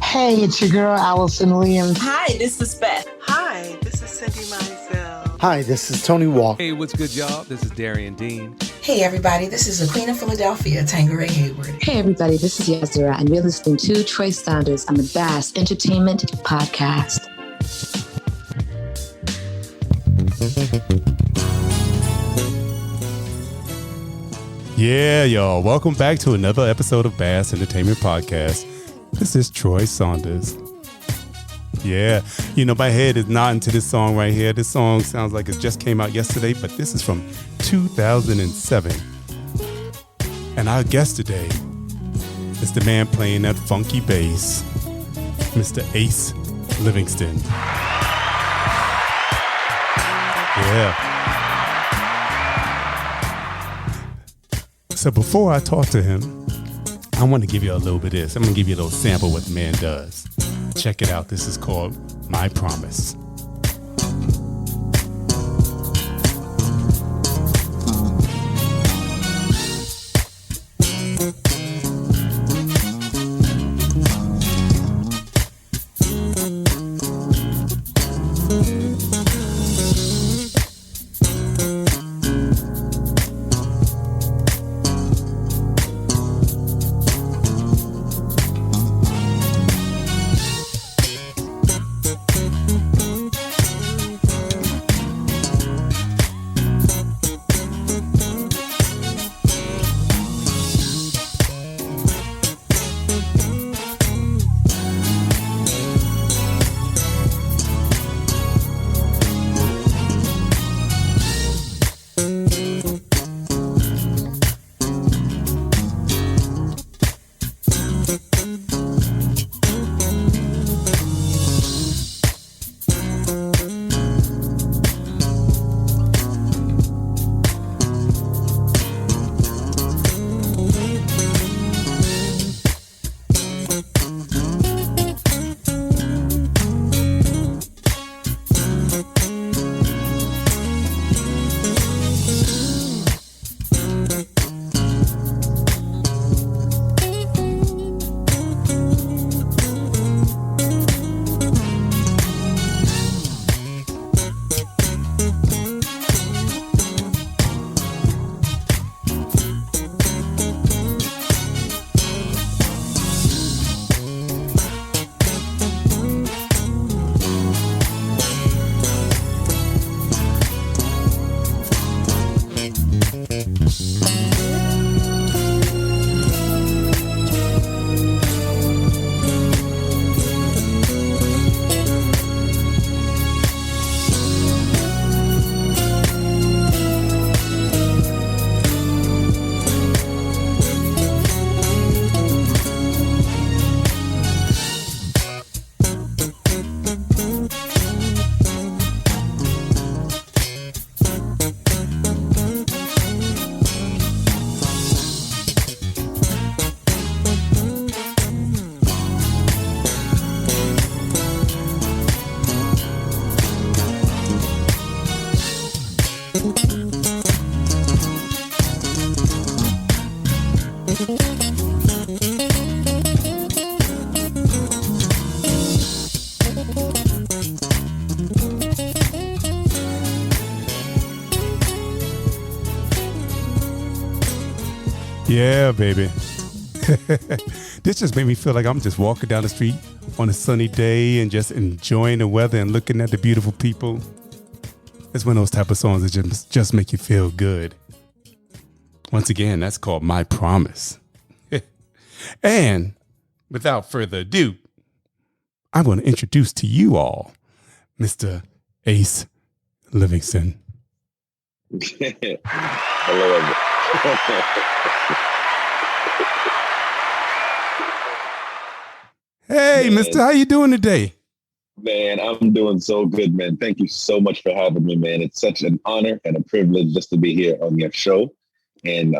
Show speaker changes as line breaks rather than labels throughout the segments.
Hey, it's your girl, Allison Williams.
Hi, this is Beth.
Hi, this is Cindy Mizell.
Hi, this is Tony Walker.
Hey, what's good, y'all? This is Darian Dean.
Hey, everybody, this is the Queen of Philadelphia, Tangeray Hayward.
Hey, everybody, this is Yazira, and you're listening to Troy Saunders on the Bass Entertainment Podcast.
Yeah, y'all. Welcome back to another episode of Bass Entertainment Podcast. This is Troy Saunders. Yeah, you know, my head is nodding to this song right here. This song sounds like it just came out yesterday, but this is from 2007. And our guest today is the man playing that funky bass, Mr. Ace Livingston. Yeah. So before I talk to him, I want to give you a little bit of this. I'm going to give you a little sample of what the man does. Check it out. This is called My Promise. Yeah, baby. This just made me feel like I'm just walking down the street on a sunny day and just enjoying the weather and looking at the beautiful people. It's one of those type of songs that just make you feel good. Once again, that's called My Promise. And without further ado, I'm going to introduce to you all Mr. Ace Livingston.
Hello,
Hey, man. Mister, how you doing today?
Man, I'm doing so good, man. Thank you so much for having me, man. It's such an honor and a privilege just to be here on your show. And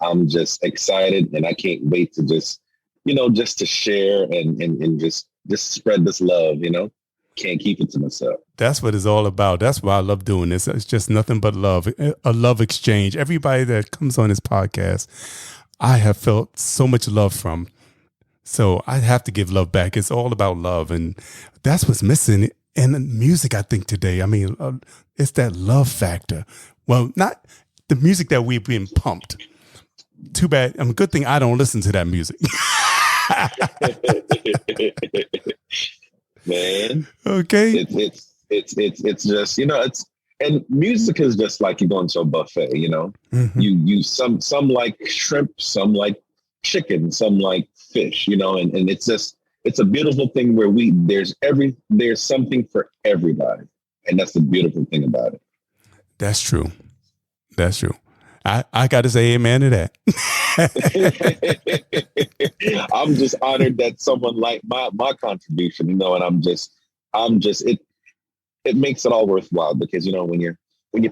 I'm just excited, and I can't wait to just to share and just spread this love, Can't keep it to myself.
That's what it's all about. That's why I love doing this. It's just nothing but love, a love exchange. Everybody that comes on this podcast, I have felt so much love from. So I have to give love back. It's all about love. And that's what's missing in music, I think, today. I mean, it's that love factor. Well, not the music that we've been pumped. Too bad. I mean, good thing I don't listen to that music.
Man.
Okay.
It's just, and music is just like you're going to a buffet,
Mm-hmm.
You some like shrimp, some like chicken, some like fish, and it's a beautiful thing where there's something for everybody. And that's the beautiful thing about it.
That's true. That's true. I got to say amen to that.
I'm just honored that someone liked my contribution, and it makes it all worthwhile because, when you're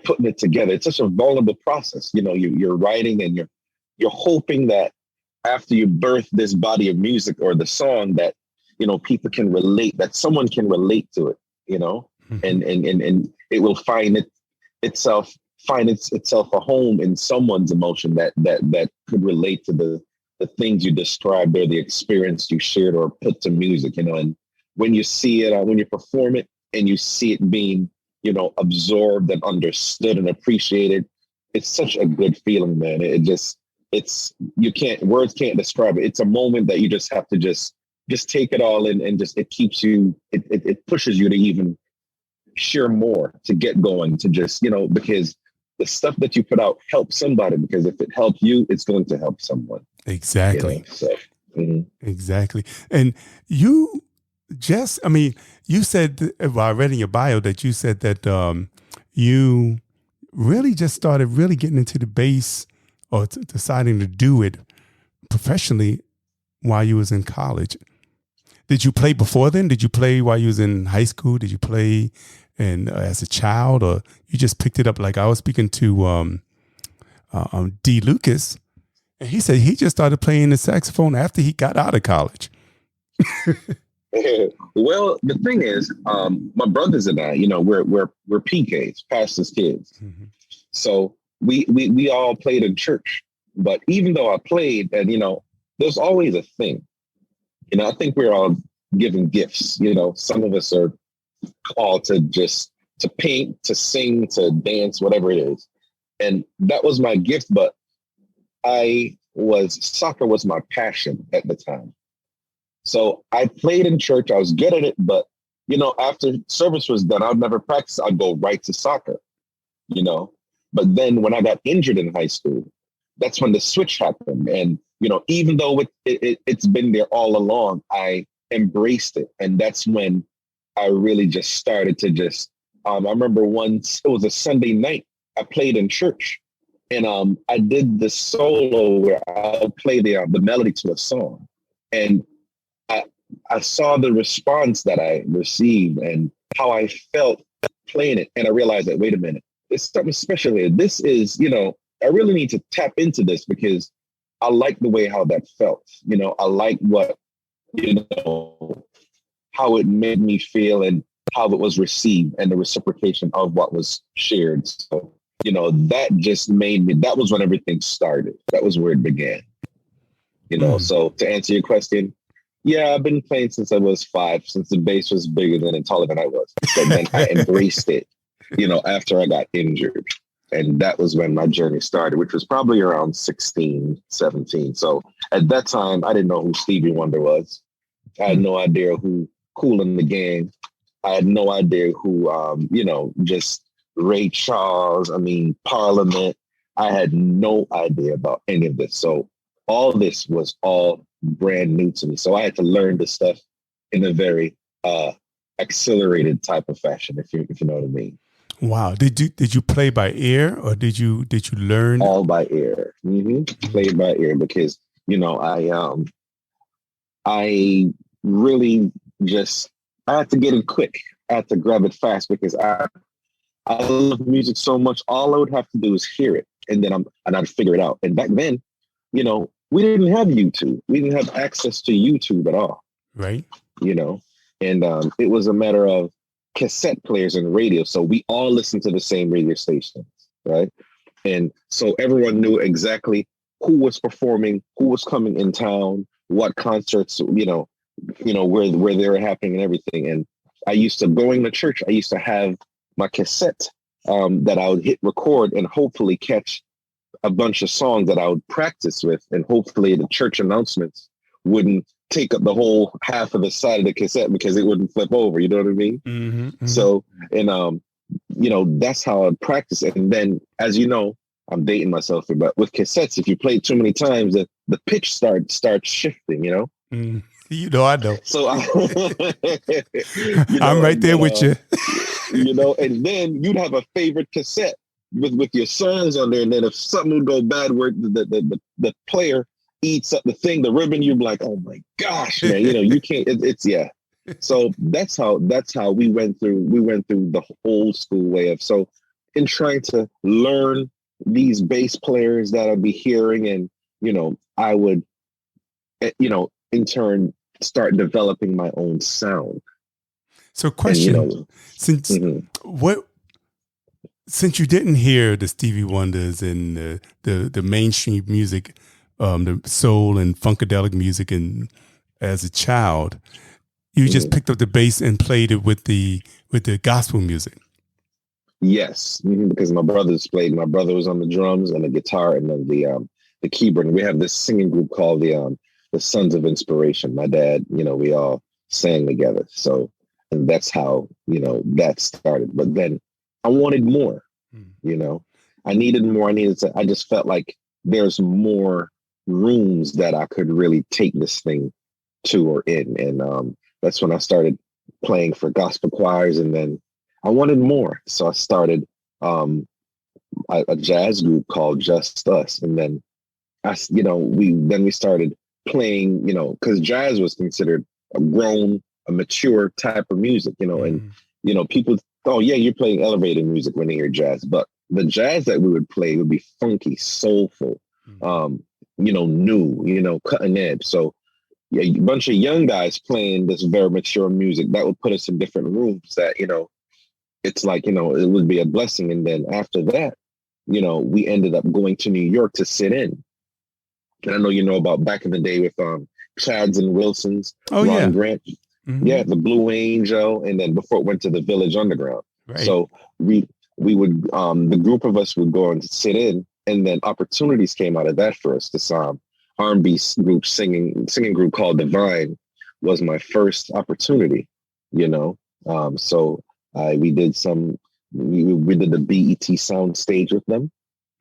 putting it together, it's such a vulnerable process. You're writing and you're hoping that after you birth this body of music or the song that, people can relate, that someone can relate to it,
Mm-hmm.
and it will find itself a home in someone's emotion that could relate to the things you described or the experience you shared or put to music, and when you see it, when you perform it and you see it being, absorbed and understood and appreciated, it's such a good feeling, man. Words can't describe it. It's a moment that you just have to just take it all in, and it keeps you, it pushes you to even share more, to get going, to just, because the stuff that you put out helps somebody, because if it helps you, it's going to help someone.
Exactly.
Mm-hmm.
Exactly. And you said, I read in your bio that you said that you really just started really getting into the bass or deciding to do it professionally while you was in college. Did you play before then? Did you play while you was in high school? Did you play as a child, or you just picked it up? Like I was speaking to D. Lucas, and he said he just started playing the saxophone after he got out of college.
Well, the thing is, my brothers and I, we're PKs, pastors' kids.
Mm-hmm.
So we all played in church. But even though I played, and there's always a thing. I think we're all given gifts. Some of us are called to paint, to sing, to dance, whatever it is. And that was my gift. But soccer was my passion at the time. So I played in church. I was good at it. But, after service was done, I'd never practice. I'd go right to soccer, But then when I got injured in high school, that's when the switch happened. And, even though it's been there all along, I embraced it. And that's when I really just started to I remember once, it was a Sunday night, I played in church. And I did the solo where I'll play the melody to a song. And I saw the response that I received and how I felt playing it. And I realized that, wait a minute, it's something special here. This is, I really need to tap into this because I like the way how that felt. I like what, how it made me feel and how it was received and the reciprocation of what was shared. So, that just made me, that was when everything started. That was where it began. So to answer your question, yeah, I've been playing since I was 5, since the bass was bigger than and taller than I was. But then I embraced it, after I got injured. And that was when my journey started, which was probably around 16, 17. So at that time, I didn't know who Stevie Wonder was. I had no idea who Kool and the Gang. I had no idea who, just Ray Charles, Parliament. I had no idea about any of this. So all this was all brand new to me. So I had to learn this stuff in a very accelerated type of fashion, if you know what I mean.
Wow. Did you play by ear, or did you learn?
All by ear. Mm-hmm. Played by ear because, I really I had to get it quick. I had to grab it fast because I love music so much. All I would have to do is hear it, and then I'd figure it out. And back then, we didn't have YouTube. We didn't have access to YouTube at all.
Right.
And it was a matter of cassette players and radio. So we all listened to the same radio stations, right? And so everyone knew exactly who was performing, who was coming in town, what concerts, where they were happening and everything. And I used to, going to church, I used to have my cassette that I would hit record and hopefully catch a bunch of songs that I would practice with, and hopefully the church announcements wouldn't take up the whole half of the side of the cassette because it wouldn't flip over. You know what I mean?
Mm-hmm, mm-hmm.
So, and that's how I practice it. And then, as you know, I'm dating myself here, but with cassettes, if you play it too many times, the pitch starts shifting.
Mm. I know.
So
I'm right there with you.
And then you'd have a favorite cassette with your songs on there, and then if something would go bad where the player eats up the thing, the ribbon, you'd be like, oh my gosh, man, you can't. It's yeah. So that's how we went through the old school way of, so in trying to learn these bass players that I'd be hearing, and I would in turn start developing my own sound. So
question,
and,
since you didn't hear the Stevie Wonders and the mainstream music, the soul and funkadelic music, and as a child, you just picked up the bass and played it with the gospel music.
Yes, because my brother was on the drums and the guitar and then the keyboard. And we have this singing group called the Sons of Inspiration. My dad, we all sang together. So, and that's how, that started. But then I wanted more, I needed more. I just felt like there's more rooms that I could really take this thing to or in. And that's when I started playing for gospel choirs, and then I wanted more. So I started a jazz group called Just Us. And then we started playing, because jazz was considered a mature type of music, and people, oh yeah, you're playing elevated music when they hear jazz. But the jazz that we would play would be funky, soulful, new, cutting edge. So yeah, a bunch of young guys playing this very mature music that would put us in different rooms that, it's like, it would be a blessing. And then after that, we ended up going to New York to sit in. And I know about back in the day with Chads and Wilsons, Ron Grant, the Blue Angel, and then before it went to the Village Underground. Right. So we would, the group of us would go and sit in, and then opportunities came out of that for us. This R&B group singing group called Divine was my first opportunity, so we did the BET sound stage with them.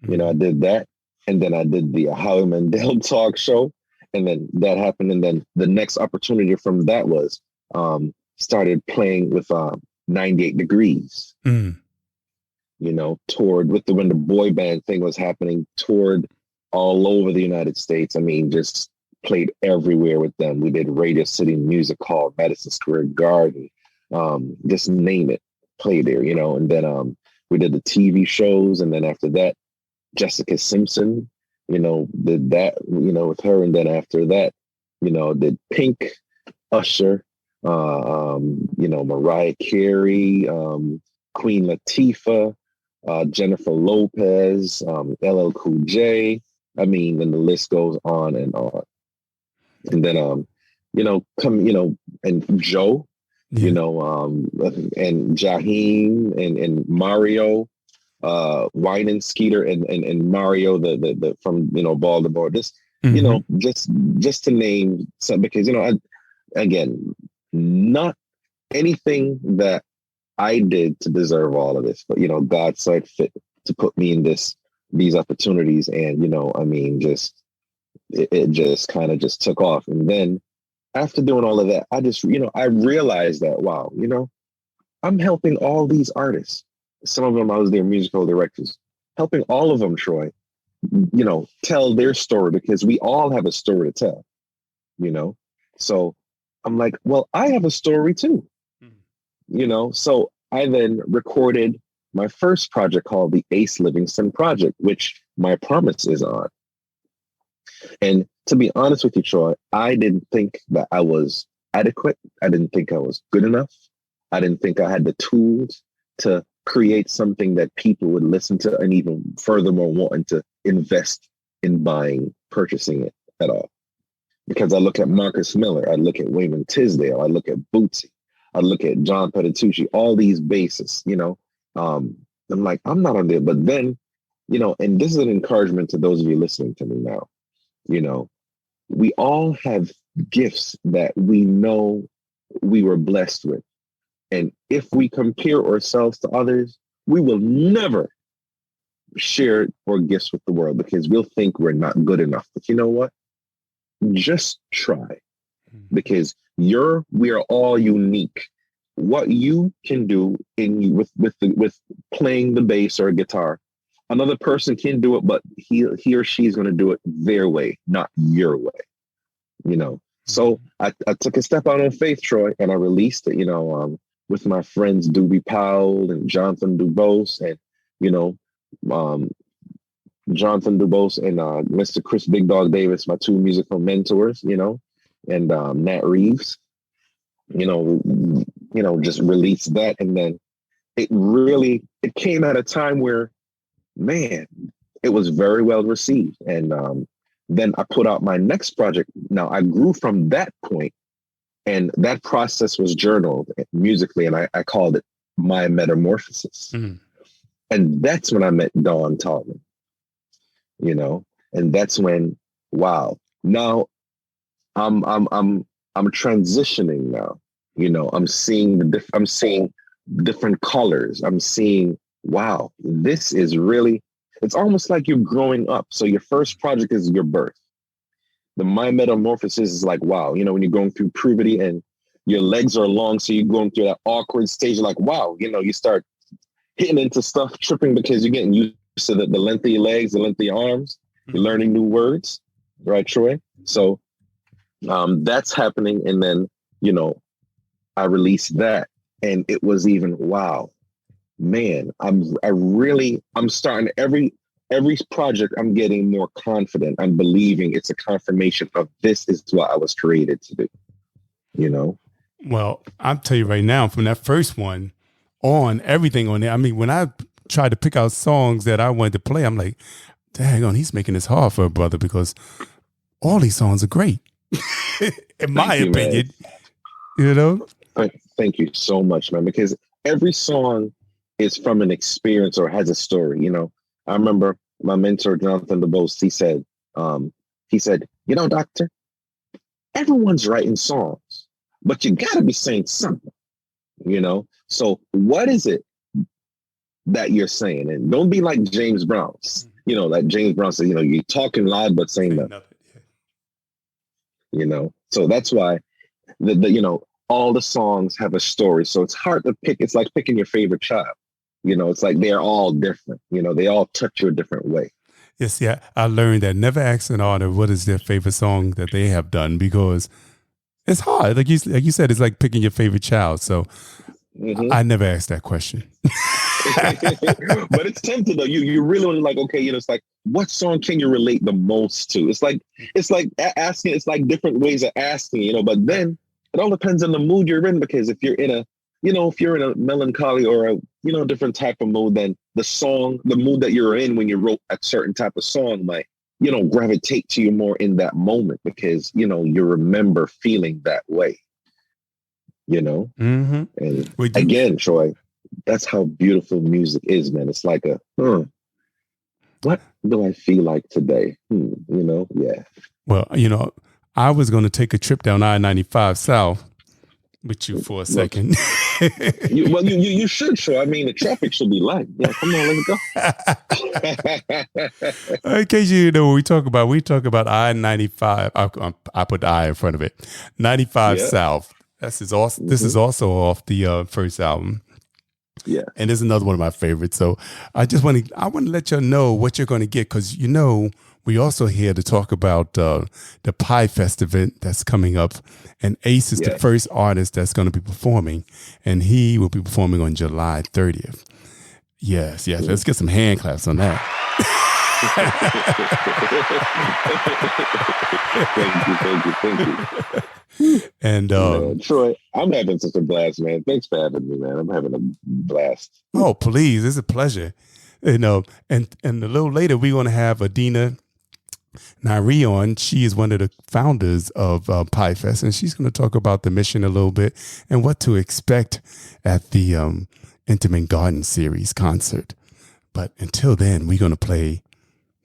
I did that. And then I did the Howie Mandel talk show. And then that happened. And then the next opportunity from that was started playing with 98 Degrees. Toured with when the boy band thing was happening, toured all over the United States. Just played everywhere with them. We did Radio City Music Hall, Madison Square Garden, just name it, play there, and then we did the TV shows. And then after that, Jessica Simpson, did that, with her. And then after that, did Pink, Usher, Mariah Carey, Queen Latifah, Jennifer Lopez, LL Cool J. And the list goes on and on. And then, and Joe, and Jaheim and Mario, Wine and Skeeter and Mario, the from Baltimore. This, just to name some, because again, not anything that I did to deserve all of this, but God saw it fit to put me in these opportunities, and it just kind of just took off. And then after doing all of that, I just I realized that, wow, I'm helping all these artists. Some of them, I was their musical directors, helping all of them, Troy, tell their story, because we all have a story to tell, So I'm like, well, I have a story too, So I then recorded my first project called the Ace Livingston Project, which My Promise is on. And to be honest with you, Troy, I didn't think that I was adequate. I didn't think I was good enough. I didn't think I had the tools to create something that people would listen to, and even furthermore wanting to invest in purchasing it at all. Because I look at Marcus Miller, I look at Wayman Tisdale, I look at Bootsy, I look at John Petitucci, all these bassists, I'm like, I'm not on there. But then, and this is an encouragement to those of you listening to me now, we all have gifts that we know we were blessed with. And if we compare ourselves to others, we will never share our gifts with the world because we'll think we're not good enough. But you know what? Just try, because we are all unique. What you can do with playing the bass or guitar, another person can do it, but he or she's going to do it their way, not your way. So I took a step out on faith, Troy, and I released it. With my friends Doobie Powell and Jonathan Dubose, and Jonathan Dubose and Mr. Chris Big Dog Davis, my two musical mentors, and Nat Reeves, just released that. And then it came at a time where, man, it was very well received. And then I put out my next project. Now I grew from that point, and that process was journaled musically, and I called it My Metamorphosis. Mm. And that's when I met Dawn Tallman. And that's when, wow, now I'm transitioning now. I'm seeing different colors. I'm seeing, wow, this is really, it's almost like you're growing up. So your first project is your birth. The My Metamorphosis is like, wow, when you're going through puberty and your legs are long, so you're going through that awkward stage, like, wow, you start hitting into stuff, tripping because you're getting used to the length of your legs, the length of your arms. You're learning new words, right, Troy? So that's happening. And then, I released that, and it was even, wow, man, I'm starting every project. I'm getting more confident. I'm believing it's a confirmation of this is what I was created to do,
Well, I'll tell you right now, from that first one on, everything on there. I mean, when I tried to pick out songs that I wanted to play, I'm like, dang on, he's making this hard for a brother, because all these songs are great, in my opinion.
Thank you so much, man, because every song is from an experience or has a story. I remember my mentor, Jonathan DeBose, he said, doctor, everyone's writing songs, but you got to be saying something, So what is it that you're saying? And don't be like James Brown. Like James Brown said, you're talking loud, but saying nothing. So that's why all the songs have a story. So it's hard to pick. It's like picking your favorite child. It's like they're all different. They all touch you a different way.
Yes, yeah. I learned that never ask an artist what is their favorite song that they have done, because it's hard. Like you said, it's like picking your favorite child. So I never asked that question.
But it's tempting though. You really want to, like, okay, it's like, what song can you relate the most to? It's like asking. It's like different ways of asking, But then it all depends on the mood you're in, because if you're in a melancholy or a different type of mood, then the mood that you're in when you wrote a certain type of song might gravitate to you more in that moment, because you remember feeling that way. And again, Troy, that's how beautiful music is, man. It's like what do I feel like today? Yeah.
Well, I was going to take a trip down I-95 South with you for a second.
You should, Troy. I mean, the traffic should be light. Yeah, come on, let's go.
In case you know what we talk about I-95. I put the I in front of it. 95 South. This is also off the first album.
Yeah.
And there's another one of my favorites. So I want to let you know what you're going to get, because we also here to talk about the PIFEST event that's coming up, and Ace is the first artist that's going to be performing, and he will be performing on July 30th. Yes. Let's get some hand claps on that.
Thank you.
And
Troy, I'm having such a blast, man. Thanks for having me, man. I'm having a blast.
Oh, please, it's a pleasure. And a little later we're going to have Adina Nyree on. She is one of the founders of PIFEST, and she's going to talk about the mission a little bit and what to expect at the Intimate Garden Series concert. But until then, we're going to play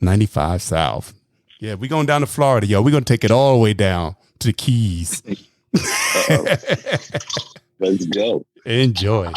95 South. Yeah, we're going down to Florida, yo. We're going to take it all the way down to the Keys.
Let's go.
Enjoy.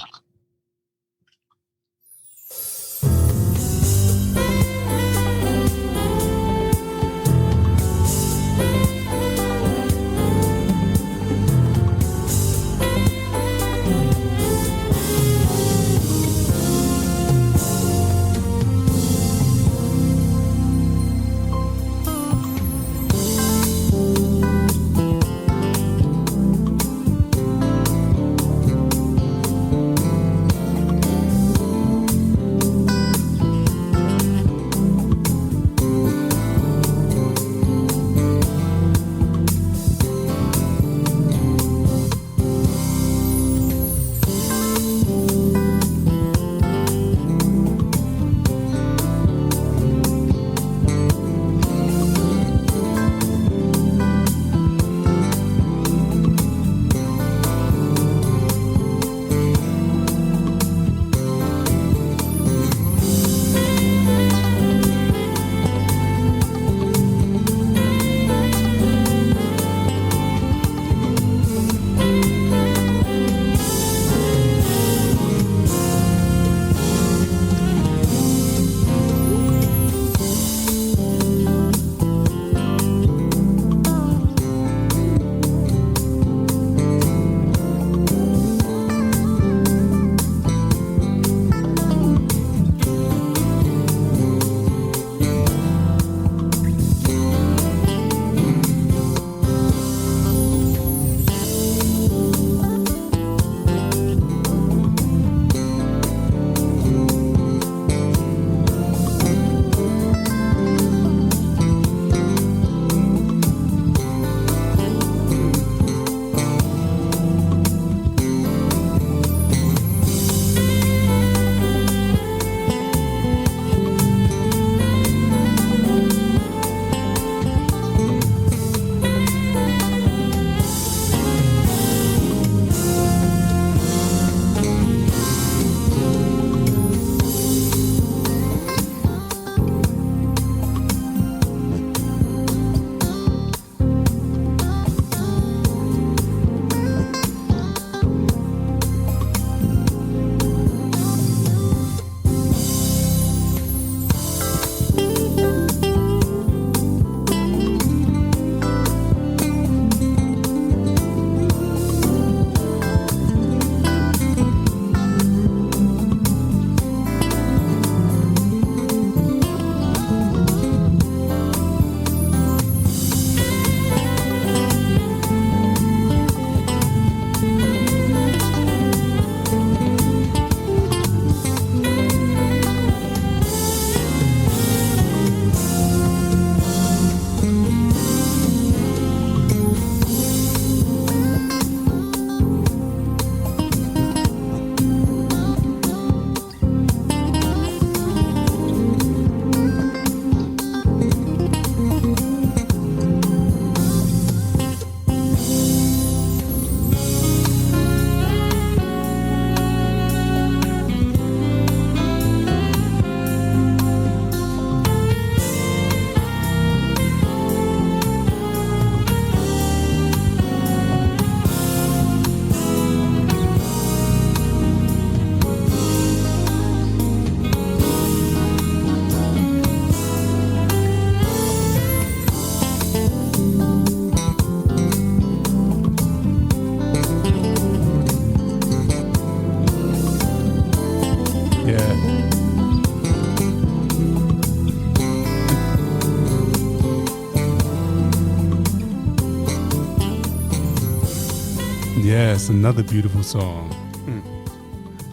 Yes, another beautiful song.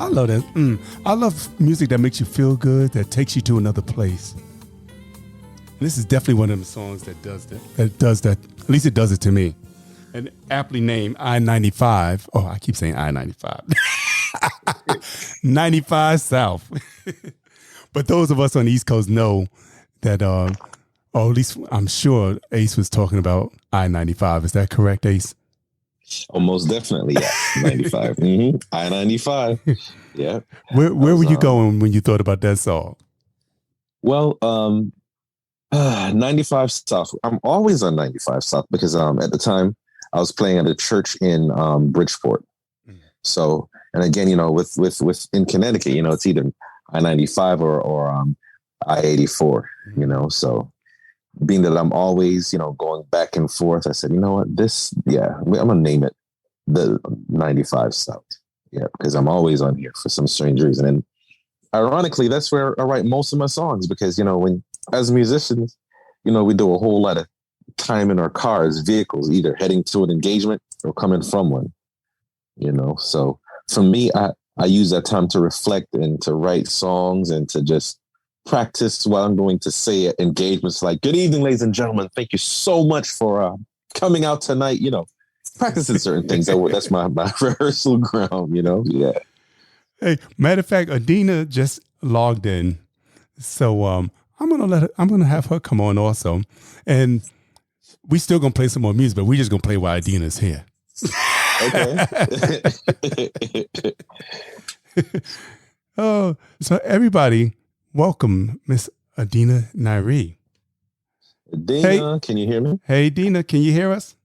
I love that. I love music that makes you feel good, that takes you to another place. This is definitely one of the songs that does that. That does that. At least it does it to me. And aptly named I-95. Oh, I keep saying I-95. 95 South. But those of us on the East Coast know that, Or at least I'm sure Ace was talking about I-95. Is that correct, Ace?
Oh, most definitely, yes. 95. Mm-hmm. I-95. Yeah.
Where were you going when you thought about that song?
Well, 95 South. I'm always on 95 South because at the time I was playing at a church in Bridgeport. So, and again, with in Connecticut, it's either I-95 or I-84. So being that I'm always going back and forth, I said, you know what, I'm gonna name it the 95 South. Yeah, because I'm always on here for some strange reason. And ironically, that's where I write most of my songs because, when as musicians, we do a whole lot of time in our cars, vehicles, either heading to an engagement or coming from one, So for me, I use that time to reflect and to write songs and to just practice what I'm going to say at engagements like, good evening, ladies and gentlemen. Thank you so much for coming out tonight, practicing certain things. That's my rehearsal ground, Yeah.
Hey, matter of fact, Adina just logged in. So I'm gonna have her come on also. And we still gonna play some more music, but we just gonna play while Adina's here.
Okay.
Oh, so everybody, welcome Miss Adina Nyree.
Adina, Can you hear me?
Hey, Adina, can you hear us?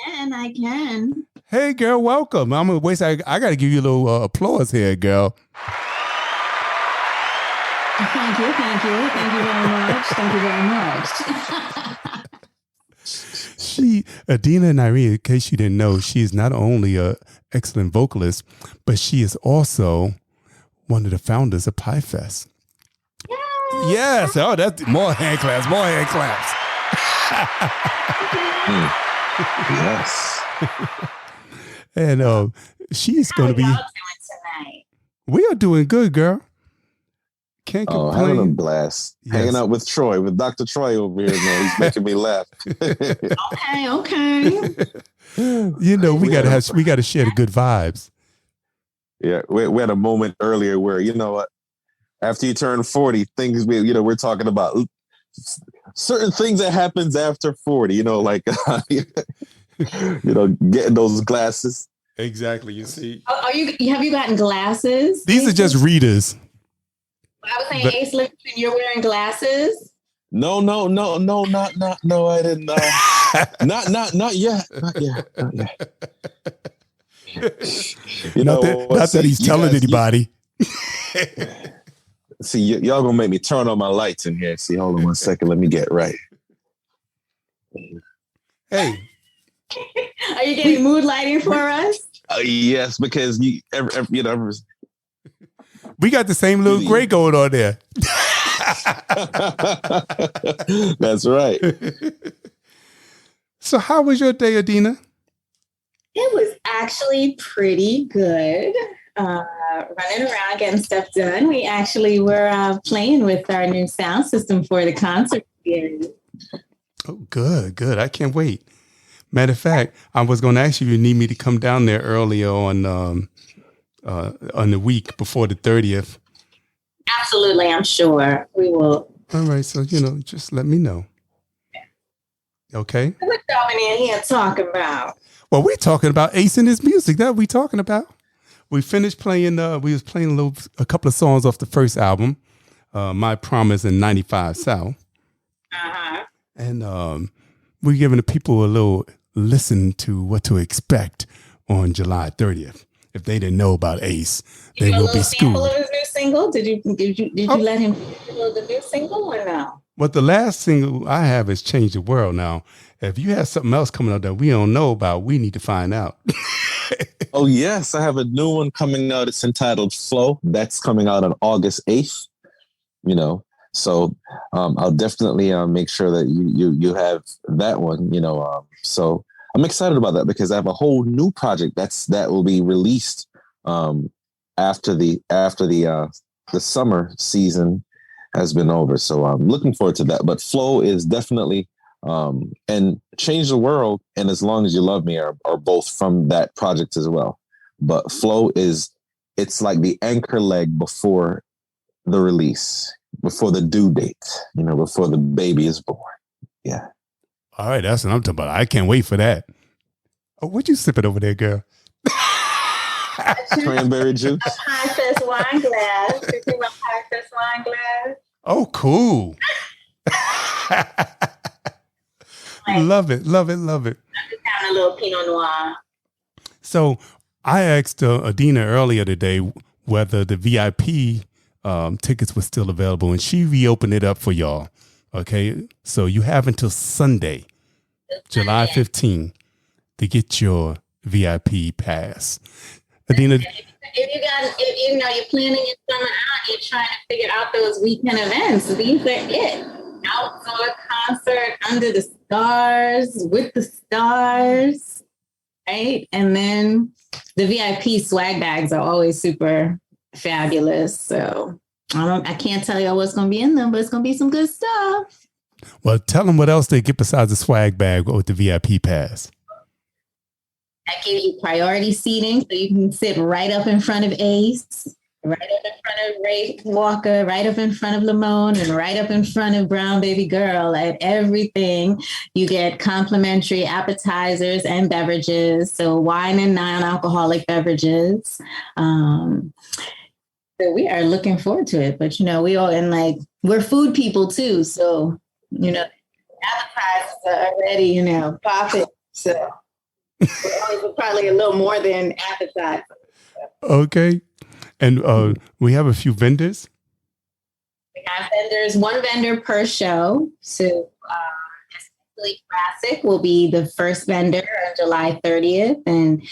And I can.
Hey, girl, welcome. I'm gonna waste. I got to give you a little applause here, girl.
Thank you very much.
Adina Nyree, in case you didn't know, she is not only an excellent vocalist, but she is also one of the founders of PIFEST. Yes. Oh, that's more hand claps.
Yes.
And she's going to be.
How y'all doing tonight?
We are doing good, girl. Can't complain.
Having a blast.
Yes.
Hanging out with Troy, with Dr. Troy over here, man. He's making me laugh.
Okay.
We got to share the good vibes.
Yeah, we had a moment earlier where, what? After you turn 40, things we're talking about certain things that happens after 40, like getting those glasses.
Exactly. You see,
Have you gotten glasses?
These are just readers.
I was saying, Ace Livingston, you're wearing glasses?
No, I didn't. Not yet.
Not that he's telling anybody.
See, y'all gonna make me turn on my lights in here. See, hold on 1 second. Let me get right.
Hey,
are you getting mood lighting for us?
Yes, because we
got the same little gray going on there.
That's right.
So, how was your day, Adina?
It was actually pretty good. Running around, getting stuff done. We actually were playing with our new sound system for the concert series.
Oh, good. I can't wait. Matter of fact, I was going to ask you if you need me to come down there earlier on the week before the 30th.
Absolutely, I'm sure we will.
All right, so just let me know. Okay.
What y'all been in here talking about?
Well, we're talking about Ace and his music. That we talking about. We finished playing. We was playing a couple of songs off the first album, "My Promise" and "95 South." And we're giving the people a little listen to what to expect on July 30th. If they didn't know about Ace, they will be schooled.
Sample of his new single? Did you let him feel the new single or no?
But the last single I have is "Change the World." Now, if you have something else coming out that we don't know about, we need to find out.
Oh, yes. I have a new one coming out. It's entitled Flow. That's coming out on August 8th. So I'll definitely make sure that you have that one, so I'm excited about that because I have a whole new project that will be released after the summer season has been over. So I'm looking forward to that. But Flow is definitely and Change the World and As Long As You Love Me are both from that project as well. But Flow it's like the anchor leg before the release. before the due date, before the baby is born. Yeah.
All right, that's what I'm talking about. I can't wait for that. Oh, what you sipping over there, girl?
Cranberry juice.
A PIFEST wine glass. You see my PIFEST wine glass?
Oh, cool. Love it.
I'm just having a little Pinot Noir.
So I asked Adina earlier today whether the VIP tickets were still available, and she reopened it up for y'all. Okay, so you have until Sunday, July 15th, to get your VIP pass. Adina,
if you're planning your summer out, you're trying to figure out those weekend events. These are it. Outdoor concert under the stars, with the stars, right? And then the VIP swag bags are always super fabulous. So I can't tell you what's going to be in them, but it's going to be some good stuff.
well, tell them what else they get besides the swag bag with the VIP pass.
That gives you priority seating, so you can sit right up in front of Ace, right up in front of Ray Walker, right up in front of Lamone, and right up in front of Brown Baby Girl. At everything, you get complimentary appetizers and beverages, so wine and non-alcoholic beverages. So we are looking forward to it. But we all we're food people too, so appetizers are already popping. So. We're probably a little more than appetizer.
Okay. And we have a few vendors.
We have vendors, one vendor per show. So Essentially Classic will be the first vendor on July 30th. And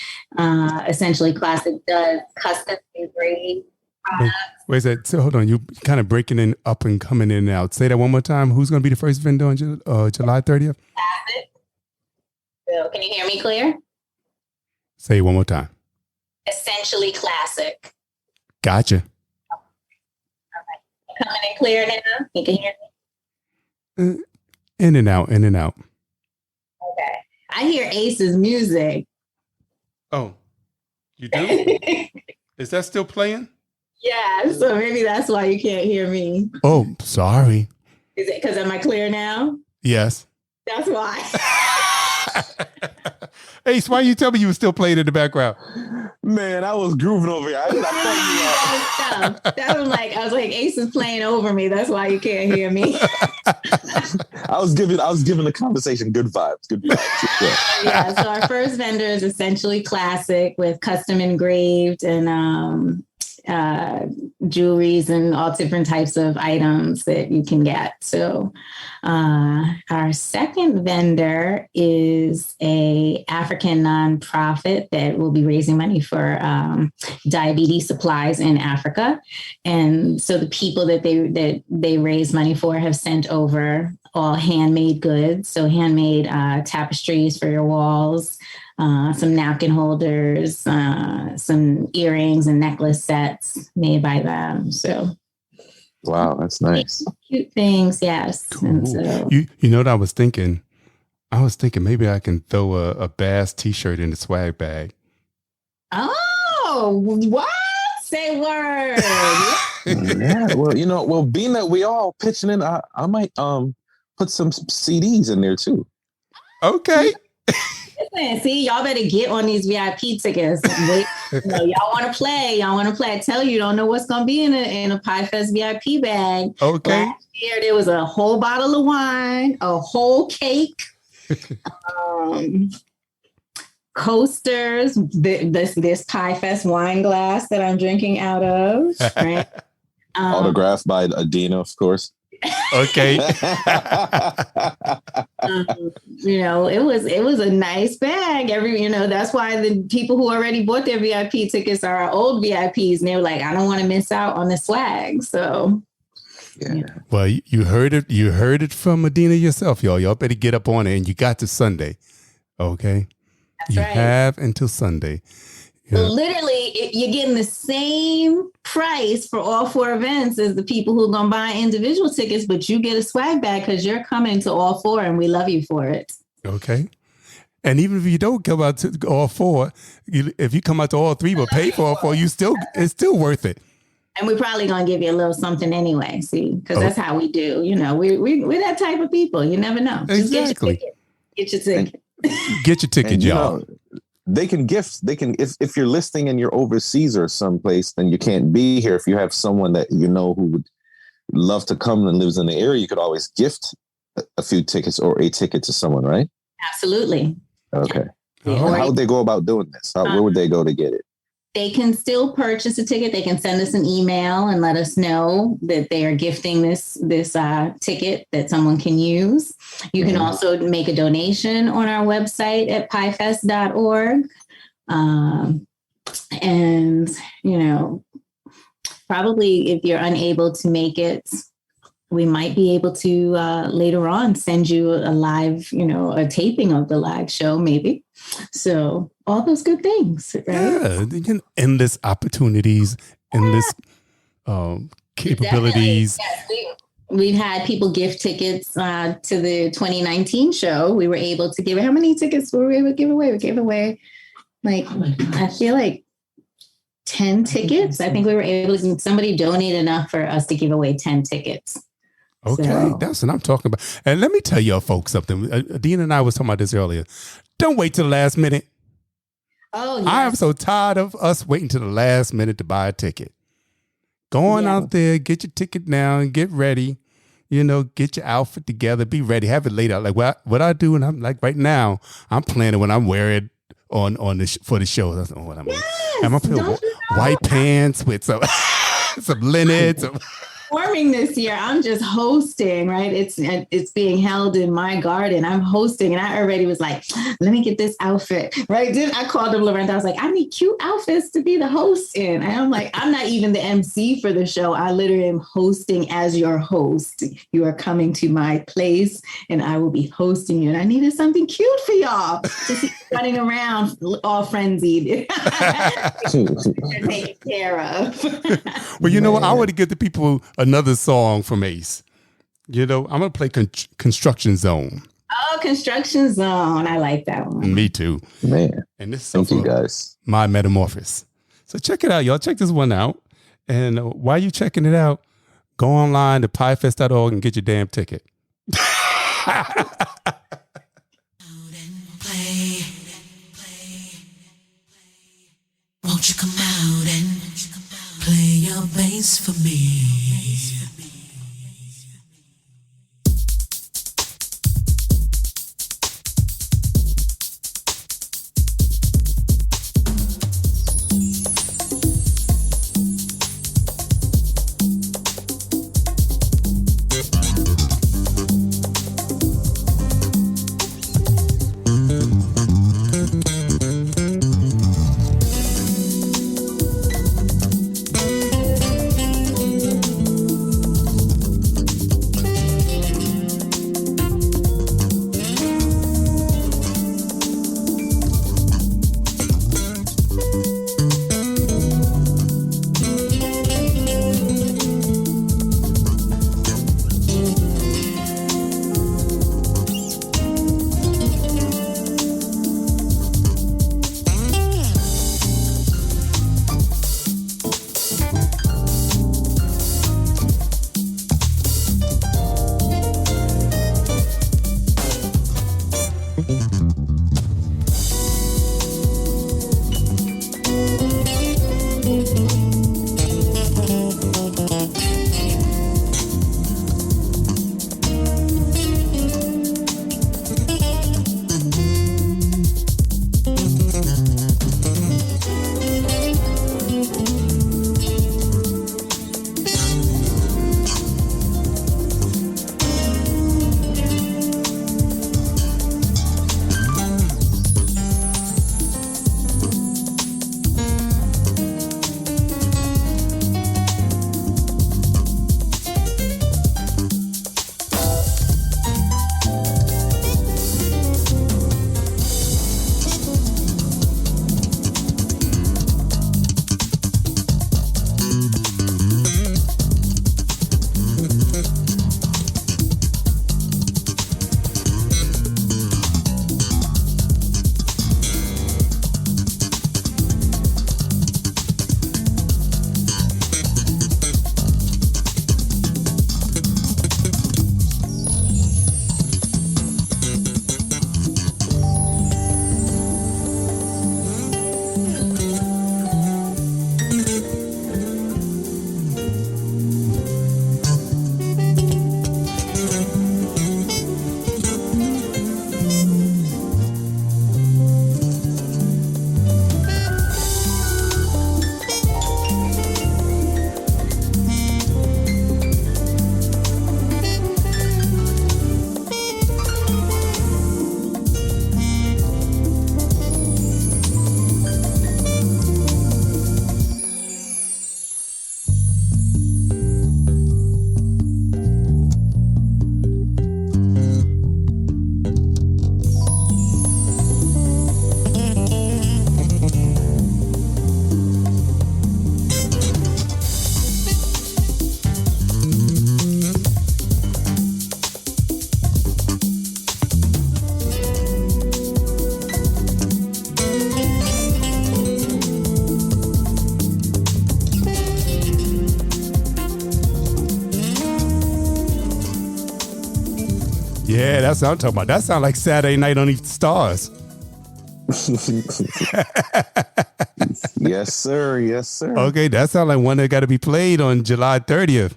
Essentially Classic does custom engraved products.
Wait a second. So hold on. You kind of breaking in up and coming in and out. Say that one more time. Who's going to be the first vendor on July 30th?
Classic. So can you hear me clear?
Say it one more time.
Essentially Classic.
Gotcha.
All right. Coming in clear now? You can hear me?
In and out, in and out.
Okay. I hear Ace's music.
Oh, you do? Is that still playing?
Yeah, so maybe that's why you can't hear me.
Oh, sorry.
Is it because am I clear now?
Yes.
That's why.
Ace, why you tell me you were still playing in the background?
Man, I was grooving over here.
I was like, Ace is playing over me. That's why you can't hear me.
I was giving the conversation good vibes. Good vibes.
Yeah. So our first vendor is Essentially Classic with custom engraved and jewelries and all different types of items that you can get. So our second vendor is a African nonprofit that will be raising money for diabetes supplies in Africa. And so the people that they raise money for have sent over all handmade goods. So handmade tapestries for your walls, some napkin holders, some earrings and necklace sets made by them. So,
wow, that's nice.
Cute things, yes.
Cool.
And so,
You know what I was thinking? I was thinking maybe I can throw a Bass t-shirt in the swag bag.
oh, what? Say word.
Yeah, well, being that we all pitching in, I might put some CDs in there too.
Okay.
Listen, see, y'all better get on these VIP tickets. Y'all want to play. I tell you don't know what's going to be in a PIFEST VIP bag.
Okay.
Last year, there was a whole bottle of wine, a whole cake, coasters, this PIFEST wine glass that I'm drinking out of. Right?
Autographed by Adina, of course.
Okay.
It was a nice bag. That's why the people who already bought their VIP tickets are our old VIPs, and they were like, I don't want to miss out on the swag. So,
yeah.
Well, you heard it. You heard it from Adina yourself, y'all. Y'all better get up on it, and you got to Sunday. Okay.
That's
you
right.
have until Sunday. Yeah.
Literally, you're getting the same price for all four events as the people who are going to buy individual tickets, but you get a swag bag because you're coming to all four, and we love you for it.
Okay. And even if you don't come out to all four, if you come out to all three but pay for all four, it's still worth it.
And we're probably going to give you a little something anyway, see, because that's how we do. You know, we're that type of people. You never know. Just
Exactly.
Get your ticket.
Get your ticket,
And,
y'all.
They can gift. They can if you're listing and you're overseas or someplace, then you can't be here. If you have someone that you know who would love to come and lives in the area, you could always gift a few tickets or a ticket to someone, right?
Absolutely.
Okay.
Oh.
And how would they go about doing this? Where would they go to get it?
They can still purchase a ticket. They can send us an email and let us know that they are gifting this ticket that someone can use. You can also make a donation on our website at PIFEST.org. And, you know, probably if you're unable to make it, we might be able to later on send you a live, you know, a taping of the live show, maybe. So all those good things, right?
Yeah, endless opportunities, endless capabilities.
Yes, we've had people gift tickets to the 2019 show. We were able to give, how many tickets were we able to give away? We gave away, like, I feel like 10 tickets. I think we were able to, somebody donated enough for us to give away 10 tickets.
Okay,
So-
that's what I'm talking about. And let me tell y'all folks something. Adina and I was talking about this earlier. Don't wait till the last minute.
Oh, yes.
I am so tired of us waiting till the last minute to buy a ticket. Go on out there, get your ticket now and get ready. You know, get your outfit together, be ready, have it laid out. Like what I do, and I'm like right now, I'm planning when I'm wearing on for the show. That's what I mean.
Yes,
I'm gonna put white pants with some some linen.
Performing this year, I'm just hosting, right? It's being held in my garden. I'm hosting, and I already was like, let me get this outfit, right? Then I called him Lorenzo. I was like, I need cute outfits to be the host in. And I'm like, I'm not even the MC for the show. I literally am hosting as your host. You are coming to my place, and I will be hosting you. And I needed something cute for y'all to see running around all frenzied, taken care of.
Well, you know what? I want to give the people another song from Ace. You know, I'm going to play Construction Zone.
Oh, Construction Zone. I like that one.
Me too.
Man,
And this is
thank you guys.
My Metamorphosis. So check it out, y'all. Check this one out. And while you checking it out, go online to PIFEST.org and get your damn ticket.
Won't you come out and play your bass for me?
Yeah, that's what I'm talking about. That sounds like Saturday Night on the Stars.
Yes, sir. Yes, sir.
Okay, that sounds like one that got to be played on July 30th.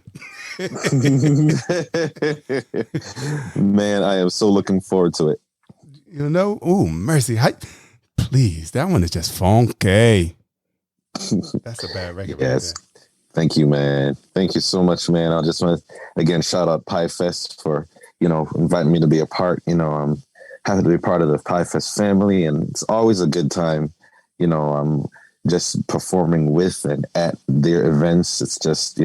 Man, I am so looking forward to it.
You know, ooh, mercy. Please, that one is just funky. That's a bad record.
Yes.
Right there.
Thank you, man. Thank you so much, man. I just want to, again, shout out PIFEST for, inviting me to be a part. I'm happy to be part of the PIFEST family, and it's always a good time. I'm just performing with and at their events. It's just,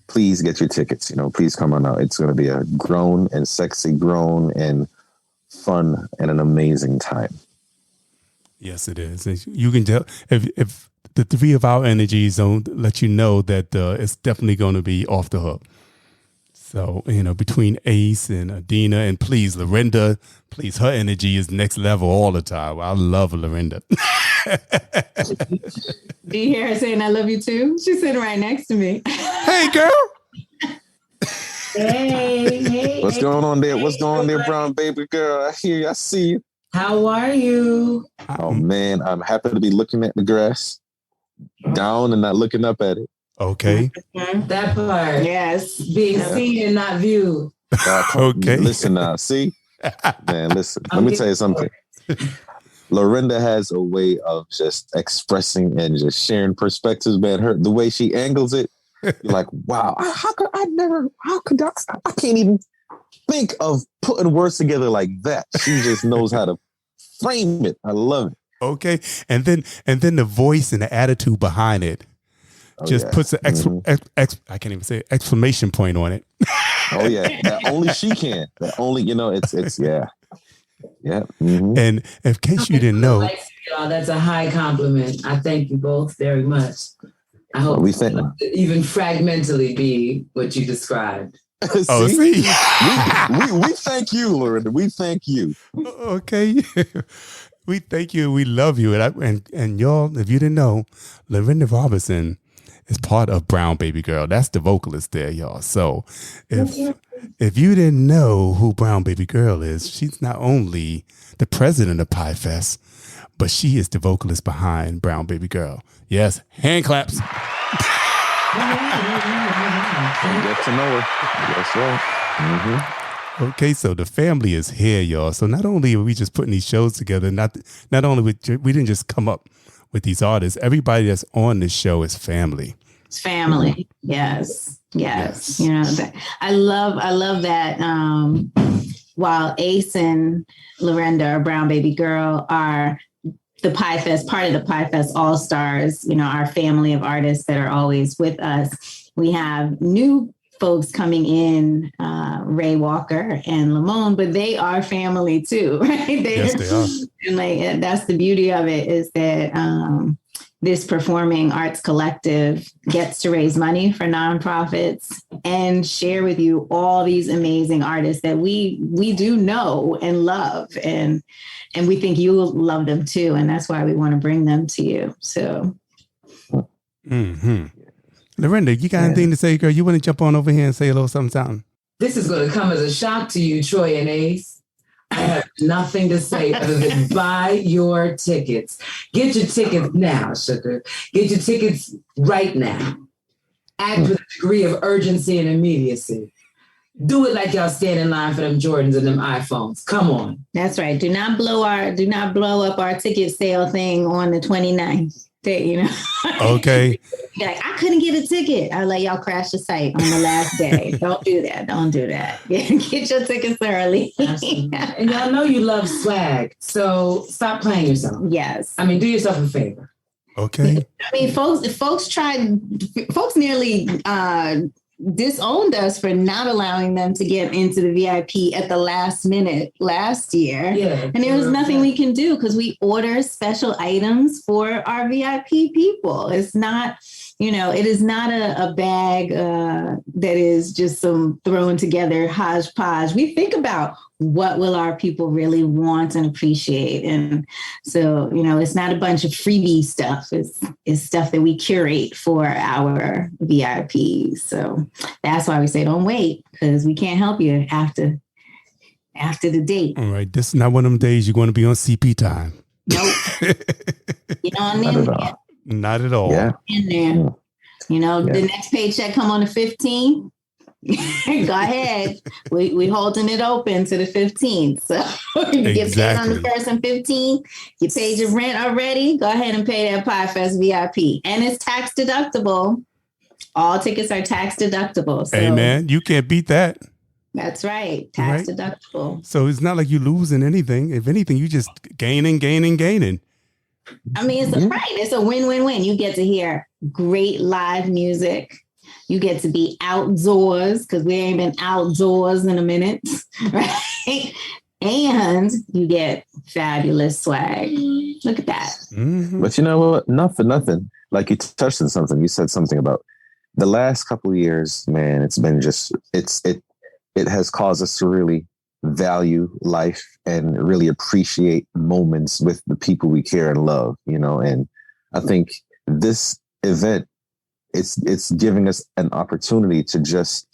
please get your tickets. Please come on out. It's going to be a grown and sexy, grown and fun and an amazing time.
Yes, it is. You can tell if the three of our energies don't let you know that it's definitely going to be off the hook. So, between Ace and Adina, and please, Lorinda, please, her energy is next level all the time. I love Lorinda.
Do you hear her saying I love you too? She's sitting right next to me.
Hey, girl.
Hey.
What's going on there? What's going on there, brown baby girl? I hear you. I see you.
How are you?
Oh, man, I'm happy to be looking at the grass down and not looking up at it.
Okay.
That part. Yes. Being seen and not viewed.
Okay.
Listen now. See? Man, listen. Let me tell you something. Lorinda has a way of just expressing and just sharing perspectives, man. The way she angles it, you're like, wow, I can't even think of putting words together like that. She just knows how to frame it. I love it.
Okay. And then the voice and the attitude behind it puts an I can't even say exclamation point on it.
Oh yeah. That only she can. That only, it's yeah. Yeah. Mm-hmm.
And in case you didn't know,
that's a high compliment. I thank you both very much. I hope
we think
even fragmentally be what you described.
see?
we thank you, Lorinda. We thank you.
Okay. We thank you. We love you. And y'all, if you didn't know, Lorinda Robinson is part of Brown Baby Girl. That's the vocalist there, y'all. So if you didn't know who Brown Baby Girl is, she's not only the president of PIFEST, but she is the vocalist behind Brown Baby Girl. Yes, hand claps.
Get to know her. Yes, sir. Mm-hmm.
Okay, so the family is here, y'all. So not only are we just putting these shows together, not only we didn't just come up with these artists. Everybody that's on this show is family.
It's family. Yes. I love that. While Ace and Lorinda or Brown Baby Girl are the PIFEST, part of the PIFEST All-Stars, our family of artists that are always with us. We have new folks coming in, Ray Walker and Lamone, but they are family too, right?
Yes, they are.
And that's the beauty of it, is that this performing arts collective gets to raise money for nonprofits and share with you all these amazing artists that we do know and love, and we think you'll love them too, and that's why we want to bring them to you. So.
Mm-hmm. Lorinda, you got anything to say, girl? You want to jump on over here and say a little something?
This is going to come as a shock to you, Troy and Ace. I have nothing to say other than buy your tickets. Get your tickets now, sugar. Get your tickets right now. Act with a degree of urgency and immediacy. Do it like y'all stand in line for them Jordans and them iPhones. Come on.
That's right. Do not blow up our ticket sale thing on the 29th.
Okay.
Like, I couldn't get a ticket. I let y'all crash the site on the last day. Don't do that. Get your tickets early.
And y'all know you love swag, so stop playing yourself.
Yes.
I mean, do yourself a favor.
Okay.
I mean, folks nearly disowned us for not allowing them to get into the VIP at the last minute last year. Yeah, and there was nothing we can do because we order special items for our VIP people. It's not, it is not a bag that is just some thrown together hodgepodge. We think about what will our people really want and appreciate. And so, it's not a bunch of freebie stuff. It's stuff that we curate for our VIPs. So that's why we say don't wait, because we can't help you after after the date.
All right. This is not one of them days you're going to be on CP time.
Nope. Get on in there.
Not at all.
Yeah.
In there. You know, the next paycheck come on the 15th. Go ahead. We holding it open to the 15th. So you get paid on the 1st and 15th. You paid your rent already. Go ahead and pay that PIFEST VIP. And it's tax deductible. All tickets are tax deductible. So
hey, man, you can't beat that.
that's right. Tax deductible.
So it's not like you're losing anything. If anything, you just gaining.
I mean, it's a win-win-win. You get to hear great live music. You get to be outdoors because we ain't been outdoors in a minute, right? And you get fabulous swag. Look at that.
Mm-hmm. But you know what? Not for nothing. Like you touched on something. You said something about the last couple of years, man. It's been just it has caused us to really value life and really appreciate moments with the people we care and love. You know, and I think this event, it's giving us an opportunity to just,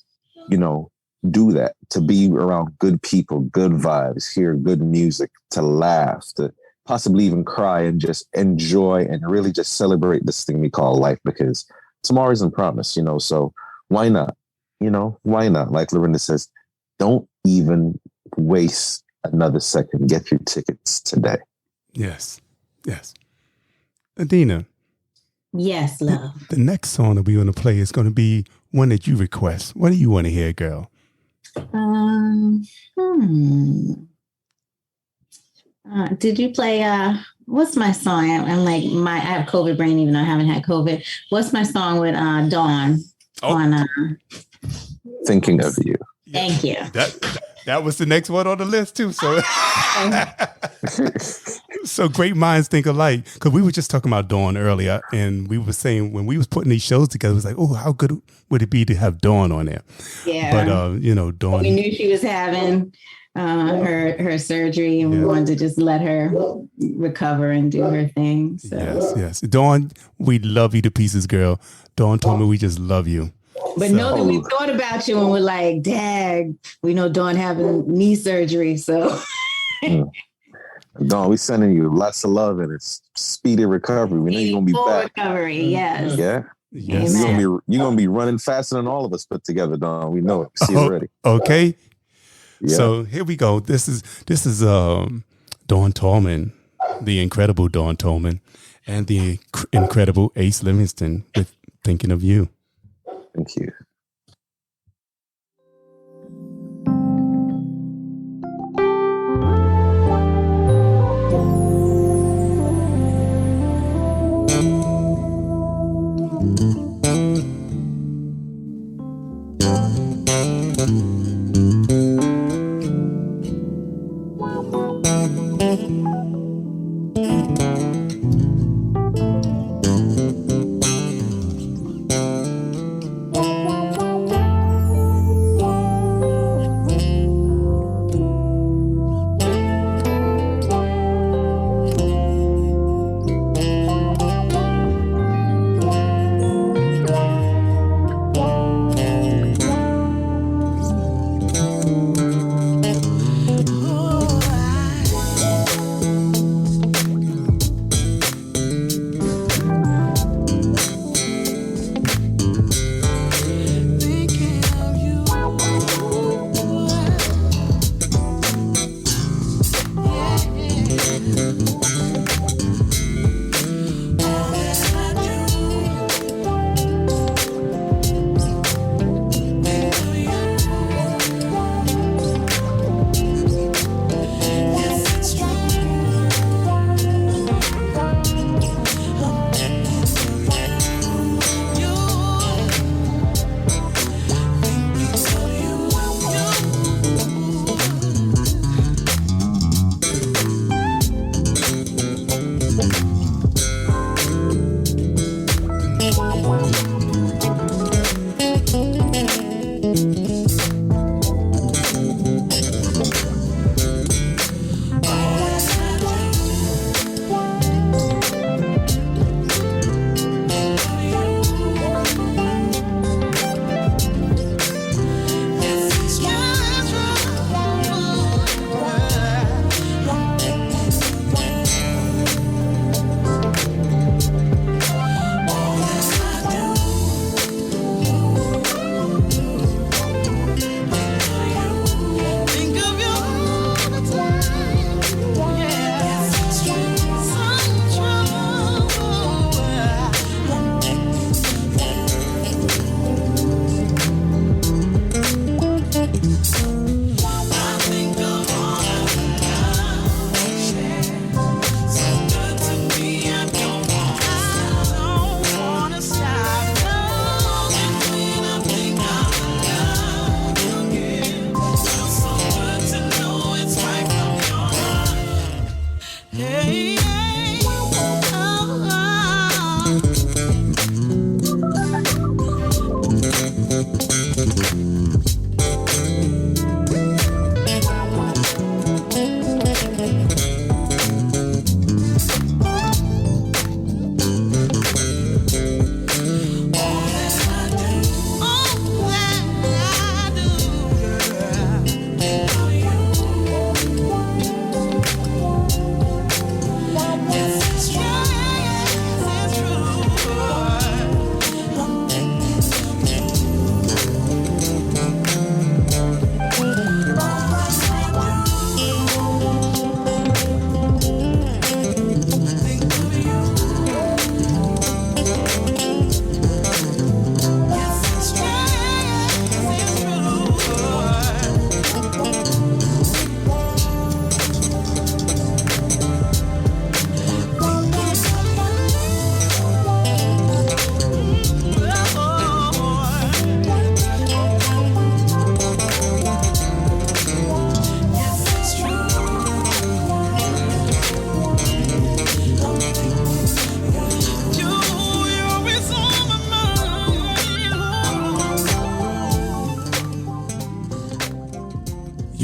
you know, do that, to be around good people, good vibes, hear good music, to laugh, to possibly even cry and just enjoy and really just celebrate this thing we call life, because tomorrow isn't promised, you know, so why not? You know, why not? Like Lorinda says, don't even waste another second. Get your tickets today.
Yes. Yes. Adina.
Yes, love.
The next song that we're going to play is going to be one that you request. What do you want to hear, girl?
Did you play, what's my song? I'm like, I have COVID brain, even though I haven't had COVID. What's my song with Dawn on
Thinking of You?
Thank you.
That was the next one on the list too. So, so great minds think alike. Because we were just talking about Dawn earlier, and we were saying when we was putting these shows together, it was like, oh, how good would it be to have Dawn on there?
Yeah.
But you know, Dawn.
We knew she was having her surgery, and we wanted to just let her recover and do her thing. So.
Yes. Dawn, we love you to pieces, girl. Dawn told me we just love you.
But know that we thought about you and we're like, Dag, we know Dawn having knee surgery, so.
Dawn, we sending you lots of love and it's speedy recovery. We know you're gonna be back.
Recovery, yes.
Yeah. Yes. You're gonna be running faster than all of us put together, Dawn. We know it. We see it already.
Okay.
Yeah.
So here we go. This is Dawn Tallman, the incredible Dawn Tallman, and the incredible Ace Livingston with Thinking of You.
Thank you.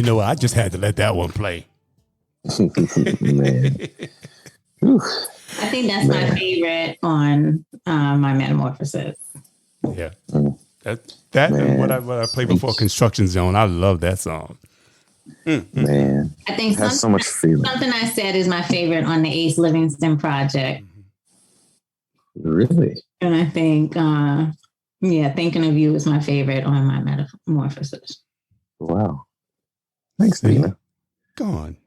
You know what? I just had to let that one play.
Man.
I think that's my favorite on my Metamorphosis.
Yeah. That and what I played before, Construction Zone. I love that song.
Man.
I think
has so much feeling.
Something I Said is my favorite on the Ace Livingston project.
Really?
And I think, Thinking of You is my favorite on my Metamorphosis.
Wow. Thanks, Dina.
Go on.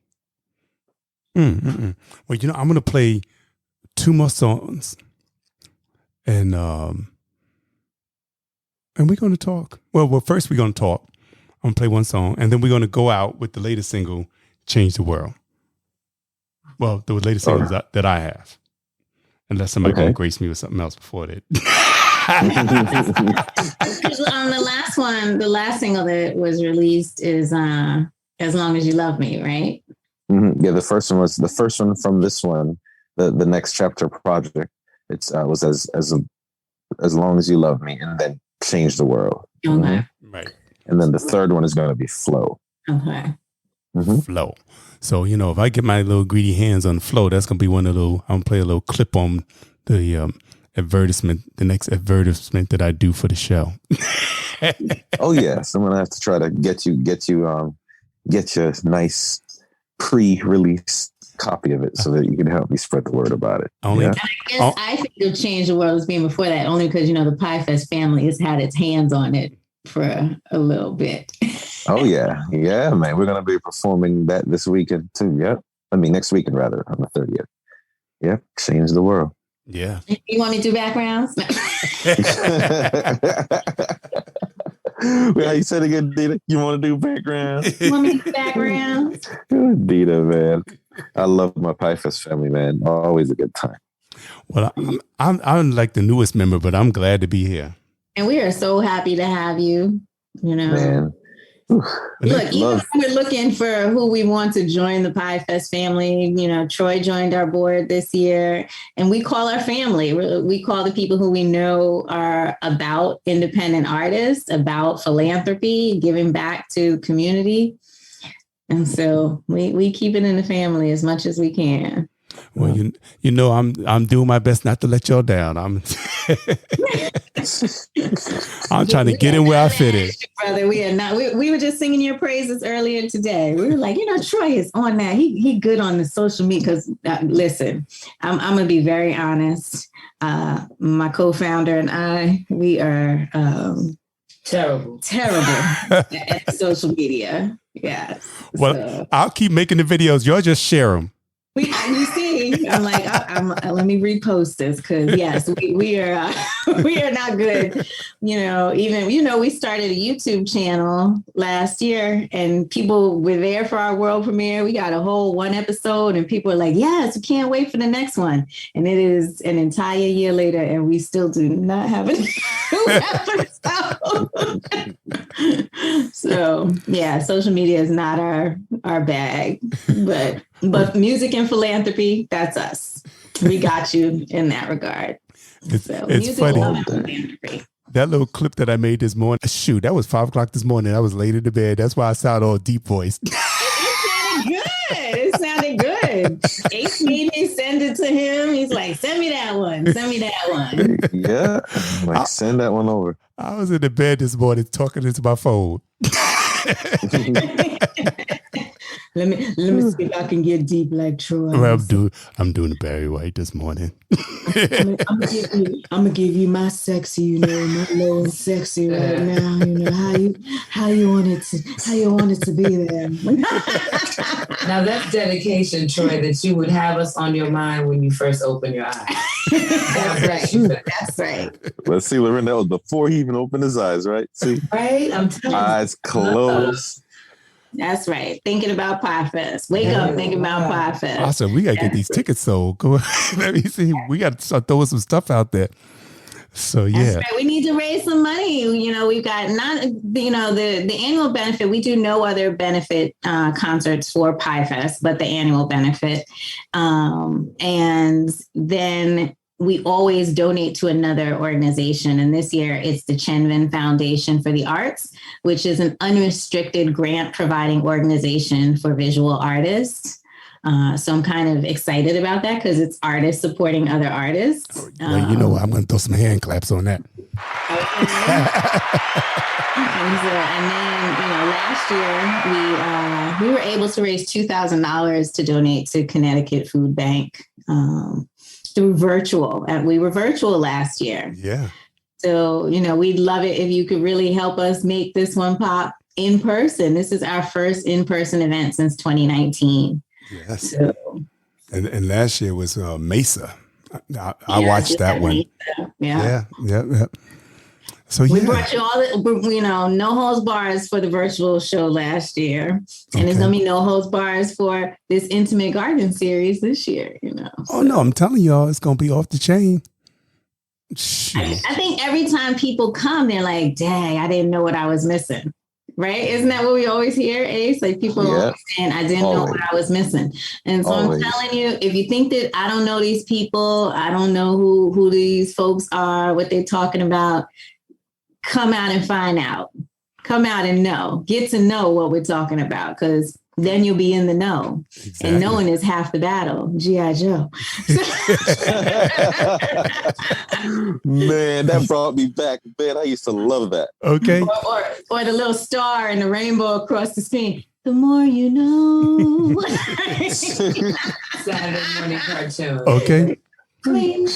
Well, you know, I'm going to play 2 more songs. And we're going to talk. Well, first we're going to talk. I'm going to play one song. And then we're going to go out with the latest single, Change the World. Well, the latest singles that I have. Unless somebody going to grace me with something else before that.
On the last one, the last single that was released is As Long As You Love Me, right?
Mm-hmm. Yeah, the first one from this one, the Next Chapter project. It was as Long As You Love Me, and then Change the World.
Okay.
Mm-hmm.
Right.
And then the third one is going to be Flow.
Okay.
Mm-hmm.
Flow. So, you know, if I get my little greedy hands on Flow, that's going to be one of the I'm going to play a little clip on the advertisement, the next advertisement that I do for the show.
Oh, yes. I'm going to have to try to get you a nice pre-release copy of it so that you can help me spread the word about it.
Only,
yeah?
I think of Change the World as being before that, only because, you know, the PIFEST family has had its hands on it for a little bit.
Oh, yeah. Yeah, man. We're going to be performing that this weekend, too. Yep. I mean, next weekend, rather, on the 30th. Yep. Change the world.
Yeah.
You want me to do backgrounds?
Well, you said again, Dina, you want to do background?
You want me to do backgrounds?
Dina, man. I love my PIFEST family, man. Always a good time.
Well, I'm like the newest member, but I'm glad to be here.
And we are so happy to have you, you know.
Man.
Look, even when we're looking for who we want to join the PIFEST family, you know, Troy joined our board this year, and we call our family. We call the people who we know are about independent artists, about philanthropy, giving back to community. And so we keep it in the family as much as we can.
Well, you know, I'm doing my best not to let y'all down. I'm trying to get in where I fit in.
Brother, we are not. We were just singing your praises earlier today. We were like, you know, Troy is on that. He good on the social media. Because listen, I'm gonna be very honest. My co-founder and I, we are terrible at social media. Yeah.
Well,
so.
I'll keep making the videos. Y'all just share them.
You see, I'm like, let me repost this because yes, we are we are not good. You know, even we started a YouTube channel last year, and people were there for our world premiere. We got a whole 1 episode, and people are like, "Yes, we can't wait for the next one." And it is an entire year later, and we still do not have a new episode. So yeah, social media is not our bag, but music and philanthropy, that's us. We got you in that regard.
It's funny. That little clip that I made this morning, shoot, that was 5 o'clock this morning. I was late in the bed. That's why I sound all deep voiced.
It sounded good. Ace made me send it to him. He's like, send me that one.
Yeah. Like, send that one over.
I was in the bed this morning talking into my phone.
Let me see if I can get deep like Troy.
Well, I'm doing the Barry White this morning.
I'm gonna give you my sexy, you know, my low and sexy right now. You know how you want it to be there.
Now that's dedication, Troy, that you would have us on your mind when you first open your eyes.
That's right.
Let's see, Loren, that was before he even opened his eyes, right? See,
right? I'm telling you.
Eyes closed.
That's right. Thinking about PIFEST. Wake up, thinking about PIFEST.
Awesome. We got to get these tickets sold. Go. Let me see. We got to start throwing some stuff out there. So, yeah.
That's right. We need to raise some money. You know, we've got the annual benefit. We do no other benefit concerts for PIFEST, but the annual benefit. And then we always donate to another organization. And this year it's the Chenvin Foundation for the Arts, which is an unrestricted grant providing organization for visual artists. So I'm kind of excited about that because it's artists supporting other artists.
Well, you know what? I'm going to throw some hand claps on that.
And then, last year we were able to raise $2,000 to donate to Connecticut Food Bank through virtual. And we were virtual last year.
Yeah.
So, we'd love it if you could really help us make this one pop in person. This is our first in-person event since 2019.
Yes.
So,
and last year was Mesa. I watched that one.
Yeah.
Yeah. So
we brought you all the, no holds bars for the virtual show last year, and there's gonna be no holds bars for this intimate garden series this year.
Oh no, I'm telling y'all, it's gonna be off the chain.
I think every time people come, they're like, "Dang, I didn't know what I was missing." Right? Isn't that what we always hear, Ace? Like people always saying, I didn't know what I was missing. And so I'm telling you, if you think that I don't know these people, I don't know who these folks are, what they're talking about, come out and find out. Come out and know. Get to know what we're talking about, because then you'll be in the know. Exactly. And knowing is half the battle. G.I. Joe.
Man, that brought me back. Man, I used to love that.
Okay.
Or the little star and the rainbow across the screen. The more you know.
Saturday morning cartoon.
Okay.
Clean.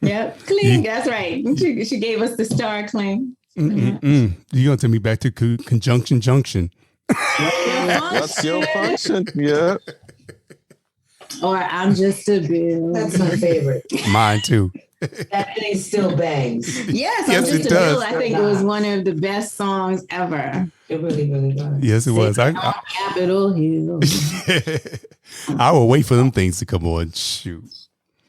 Yep. Clean. That's right. She gave us the star clean.
You're going to take me back to Conjunction Junction.
That's your function. Yeah.
Or I'm just a bill.
That's my favorite.
Mine too.
That thing still bangs.
Yes, I'm just a bill. I think it was one of the best songs ever.
It really, really was.
Yes, it was.
Capitol Hill.
I will wait for them things to come on. Shoot.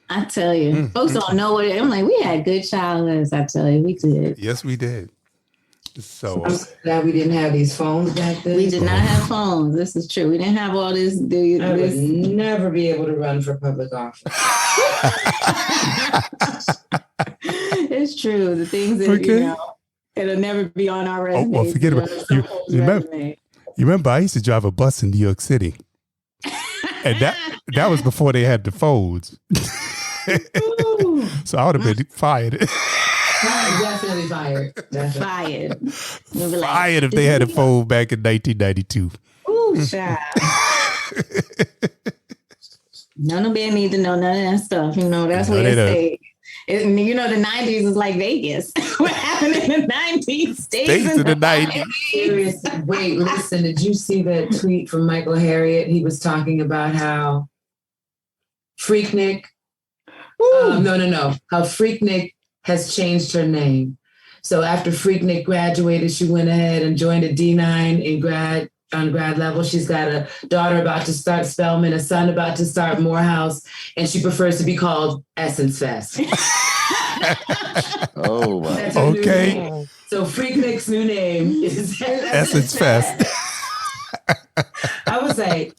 I tell you, folks don't know what I'm like. We had good childhoods. I tell you, we did.
Yes, we did. So
I'm glad we didn't have these phones back then.
We did not have phones. This is true. We didn't have all this.
I would never be able to run for public office.
It's true. The things that it'll never be on our resume.
Oh, well, forget about it. You remember I used to drive a bus in New York City, and that was before they had the phones. So I would have been fired.
Definitely fired.
Fired.
Fired if they had a phone back in 1992.
Ooh, child. Nobody need to know none of that stuff. That's what it stayed. The 90s is like Vegas. What happened in the 90s stays in the 90s.
Seriously. Wait, listen, did you see that tweet from Michael Harriot? He was talking about how Freaknik, how Freaknik has changed her name. So after Freaknik graduated, she went ahead and joined a D9 on grad level. She's got a daughter about to start Spelman, a son about to start Morehouse, and she prefers to be called Essence Fest.
Oh, wow.
That's her new name. So Freaknik's new name is
Essence Fest.
I was like,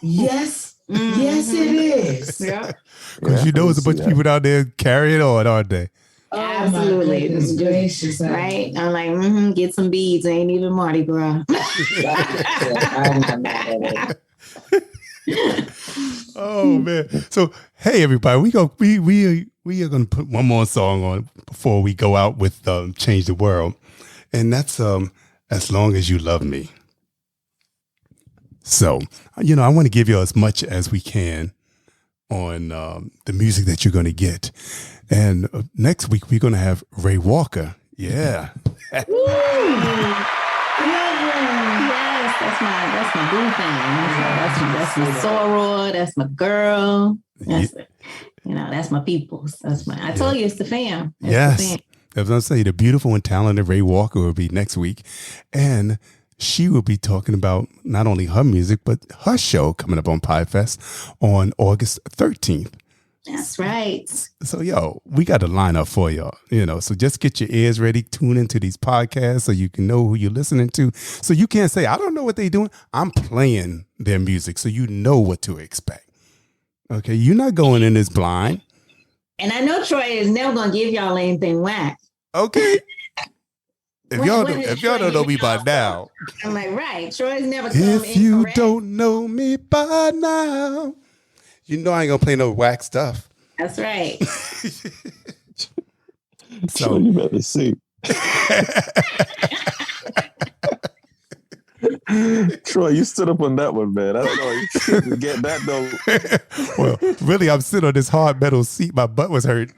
yes, yes, it is.
Yeah.
Because there's a bunch of people out there carrying on, aren't they?
Oh, absolutely.
It's gracious.
Right? I'm like, get some beads. Ain't even Mardi Gras.
Oh man. So hey everybody, we are gonna put one more song on before we go out with Change the World. And that's As Long As You Love Me. So, I want to give you as much as we can on the music that you're going to get. And next week, we're going to have Ray Walker. Yeah.
Yes, that's my boo thing. That's my soror. That's my girl. That's my peoples. I told you it's the fam.
Yes. The fam. I was going to say, the beautiful and talented Ray Walker will be next week. And she will be talking about not only her music, but her show coming up on PIFEST on August 13th.
That's right.
So, we got a lineup for y'all, so just get your ears ready, tune into these podcasts so you can know who you're listening to. So you can't say, I don't know what they're doing. I'm playing their music so you know what to expect. Okay. You're not going in this blind.
And I know Troy is never gonna give y'all anything whack.
Okay. If y'all don't know me by now.
I'm like, right. Troy's never come
If you don't know me by now, you know I ain't gonna play no whack stuff.
That's right.
So you better see. Troy, you stood up on that one, man. I don't know you couldn't get that though.
Well, really, I'm sitting on this hard metal seat. My butt was hurt.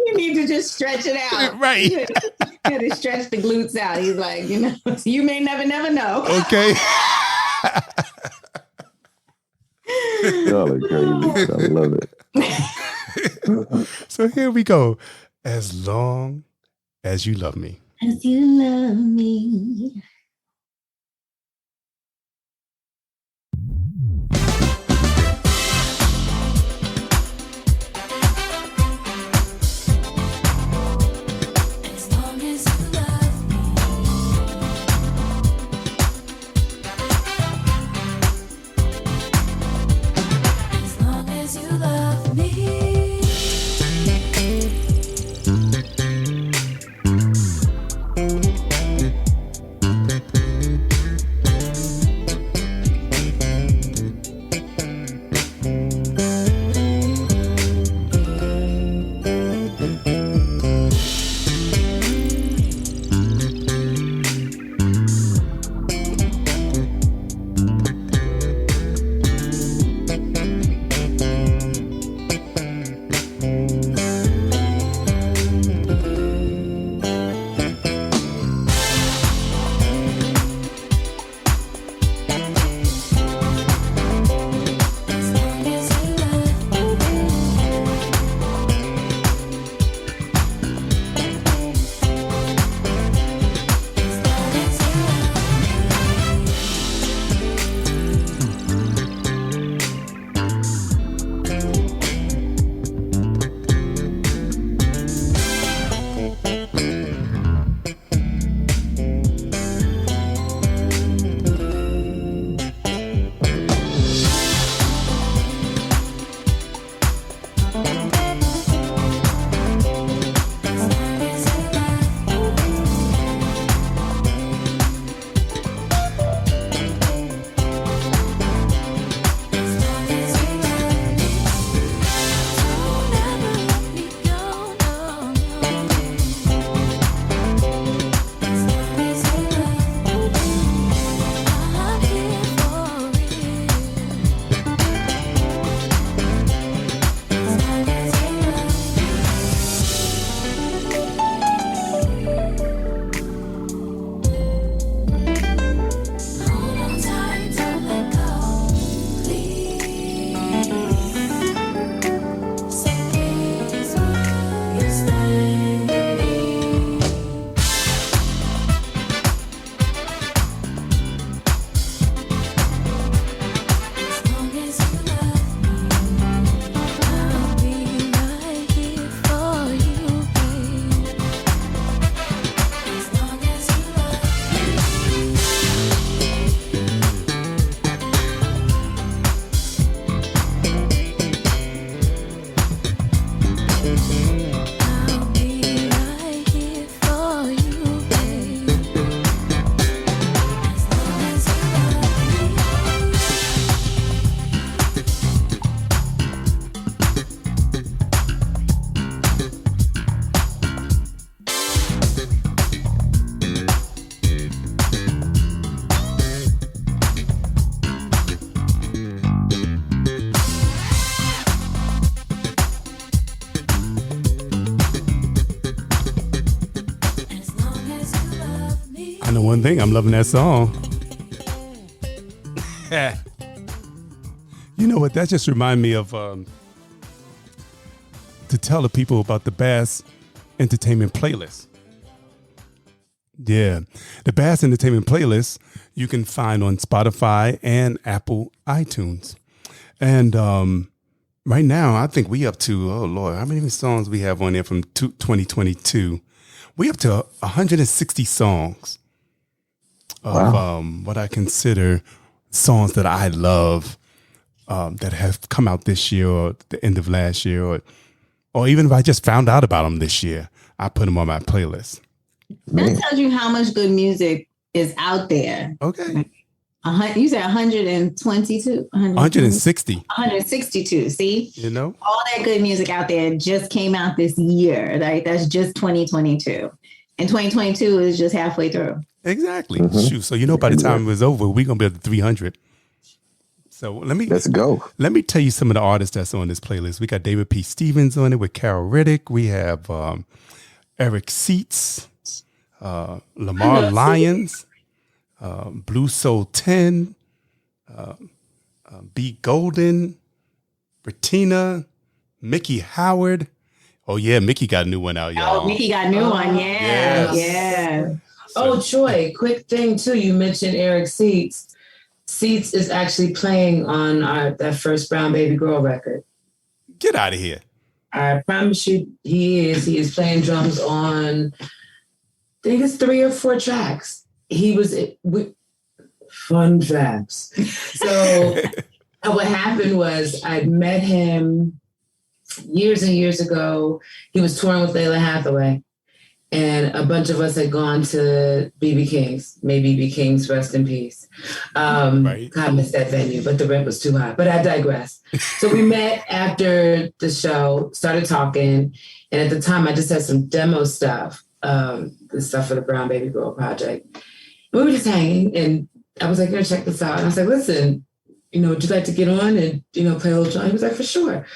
You need to just stretch it out.
Right.
You need to stretch the glutes out. He's like, you may never know.
Okay.
Y'all are crazy. I love it.
So here we go. As long as you love me.
As you love me.
I know one thing, I'm loving that song. You know what? That just reminded me of to tell the people about the Bass Entertainment playlist. Yeah, the Bass Entertainment playlist you can find on Spotify and Apple iTunes. And right now, I think we up to, oh Lord, how many songs we have on there from 2022? We up to 160 songs of what I consider songs that I love. that have come out this year or the end of last year, or even if I just found out about them this year, I put them on my playlist.
That tells you how much good music is out there.
Okay.
You said 122?
160.
162. See?
You know?
All that good music out there just came out this year. Like that's just 2022. And 2022 is just halfway through.
Exactly. Shoot. So by the time it was over, we're gonna be at the 300. So let's
go. Let
me tell you some of the artists that's on this playlist. We got David P. Stevens on it with Carol Riddick. We have Eric Seitz, Lamar Lyons, Blue Soul 10, B. Golden, Bettina, Mickey Howard. Oh yeah, Mickey got a new one out, y'all.
Oh, Mickey got a new one. Yeah. Yeah.
Oh, Troy, quick thing too. You mentioned Eric Seitz. Seats is actually playing on that first Brown Baby Girl record.
Get out of here.
I promise you he is. He is playing drums on, I think it's 3 or 4 tracks. He was with fun facts. So what happened was I met him years and years ago. He was touring with Layla Hathaway. And a bunch of us had gone to BB King's. May BB King's rest in peace.
Right.
God, missed that venue, but the rent was too high. But I digress. So we met after the show, started talking. And at the time, I just had some demo stuff, the stuff for the Brown Baby Girl project. And we were just hanging. And I was like, check this out. And I was like, listen, would you like to get on and, play a little drum? He was like, for sure.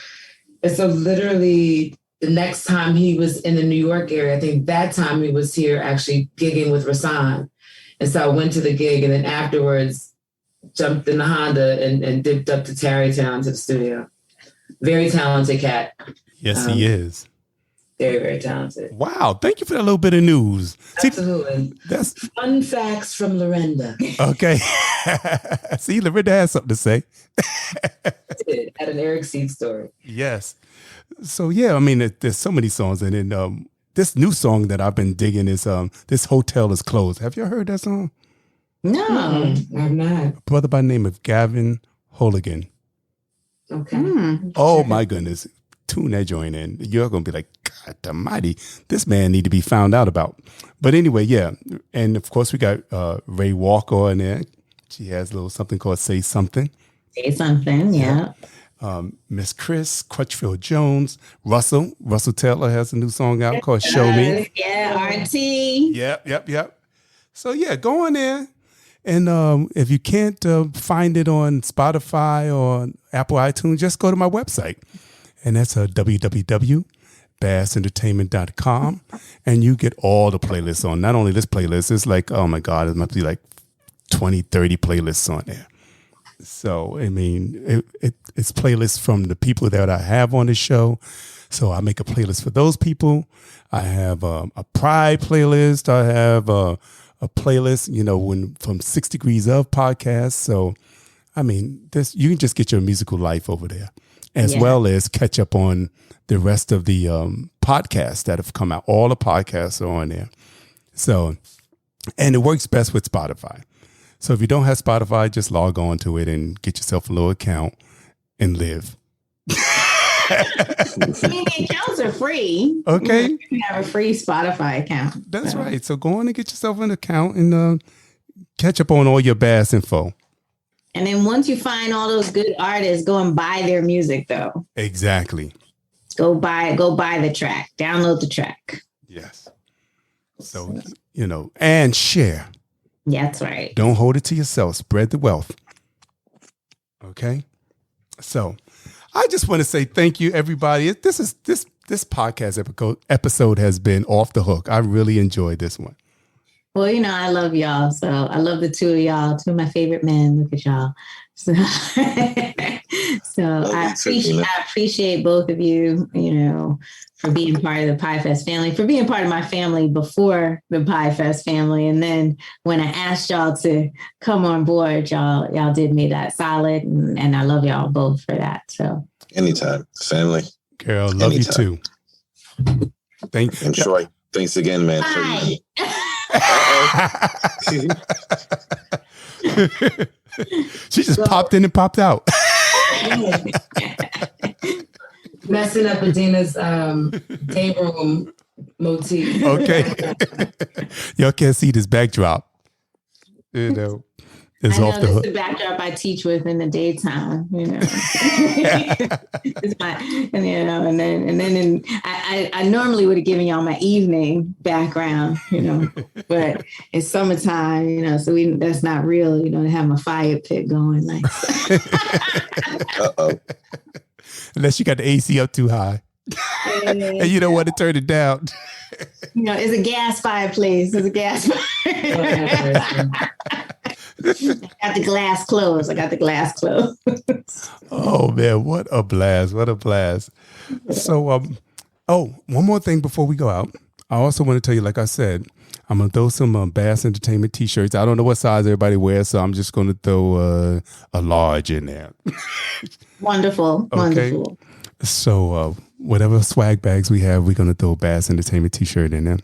And so literally, the next time he was in the New York area, I think that time he was here actually gigging with Rasan. And so I went to the gig and then afterwards jumped in the Honda and dipped up to Tarrytown to the studio. Very talented cat.
Yes, he is.
Very, very talented.
Wow. Thank you for that little bit of news.
Absolutely.
That's
fun facts from Lorinda.
Okay. See, Lorinda has something to say.
At an Eric Seed story.
Yes. So yeah, I mean, there's so many songs, and then this new song that I've been digging is "This Hotel Is Closed." Have you heard that song?
No,
I've not.
A brother by the name of Gavin Holigan.
Okay.
Oh my goodness, tune that joint in. You're gonna be like, God Almighty, this man need to be found out about. But anyway, yeah, and of course we got Ray Walker in there. She has a little something called "Say Something."
Say Something, yeah.
Miss Chris, Crutchfield Jones, Russell Taylor has a new song out called Show Me.
Yeah, RT.
Yep. So yeah, go on there. And if you can't find it on Spotify or Apple iTunes, just go to my website. And that's www.bassentertainment.com. And you get all the playlists on. Not only this playlist, it's like, oh my God, it must be like 20, 30 playlists on there. So, I mean, it's playlists from the people that I have on the show. So I make a playlist for those people. I have a Pride playlist. I have a playlist, from 6 Degrees of podcasts. So, I mean, you can just get your musical life over there, as well as catch up on the rest of the podcasts that have come out. All the podcasts are on there. So, and it works best with Spotify. So if you don't have Spotify, just log on to it and get yourself a little account and live.
I mean, the accounts are free.
Okay.
You can have a free Spotify account.
That's right. So go on and get yourself an account and catch up on all your Bass info.
And then once you find all those good artists, go and buy their music, though.
Exactly.
Go buy the track. Download the track.
Yes. So, and share.
That's right.
Don't hold it to yourself. Spread the wealth. Okay. So I just want to say thank you, everybody. This podcast episode has been off the hook. I really enjoyed this one.
Well, I love y'all. So I love the two of y'all, two of my favorite men. Look at y'all. So, I appreciate both of you, for being part of the PIFEST family, for being part of my family before the PIFEST family. And then when I asked y'all to come on board, y'all did me that solid. And I love y'all both for that. So
anytime, family.
Carol, love anytime. You too. Thank you.
And Troy, thanks again, man.
Bye.
She just popped in and popped out.
Messing up Adina's day room motif.
Okay. Y'all can't see this backdrop. You know, it's off the
this
hook.
is the backdrop I teach with in the daytime, you know. It's my, and you know, and then I normally would have given y'all my evening background, you know, but it's summertime, you know, so that's not real, you know, to have my fire pit going like
Uh-oh.
Unless you got the AC up too high. And you don't want to turn it down.
You know, it's a gas fireplace. It's a gas fire. I got the glass closed.
Oh man, what a blast. What a blast. So one more thing before we go out. I also want to tell you, like I said, I'm gonna throw some Bass Entertainment t-shirts. I don't know what size everybody wears, so I'm just gonna throw a large in there.
Wonderful.
Okay.
Wonderful.
So whatever swag bags we have, we're gonna throw a Bass Entertainment t-shirt in there.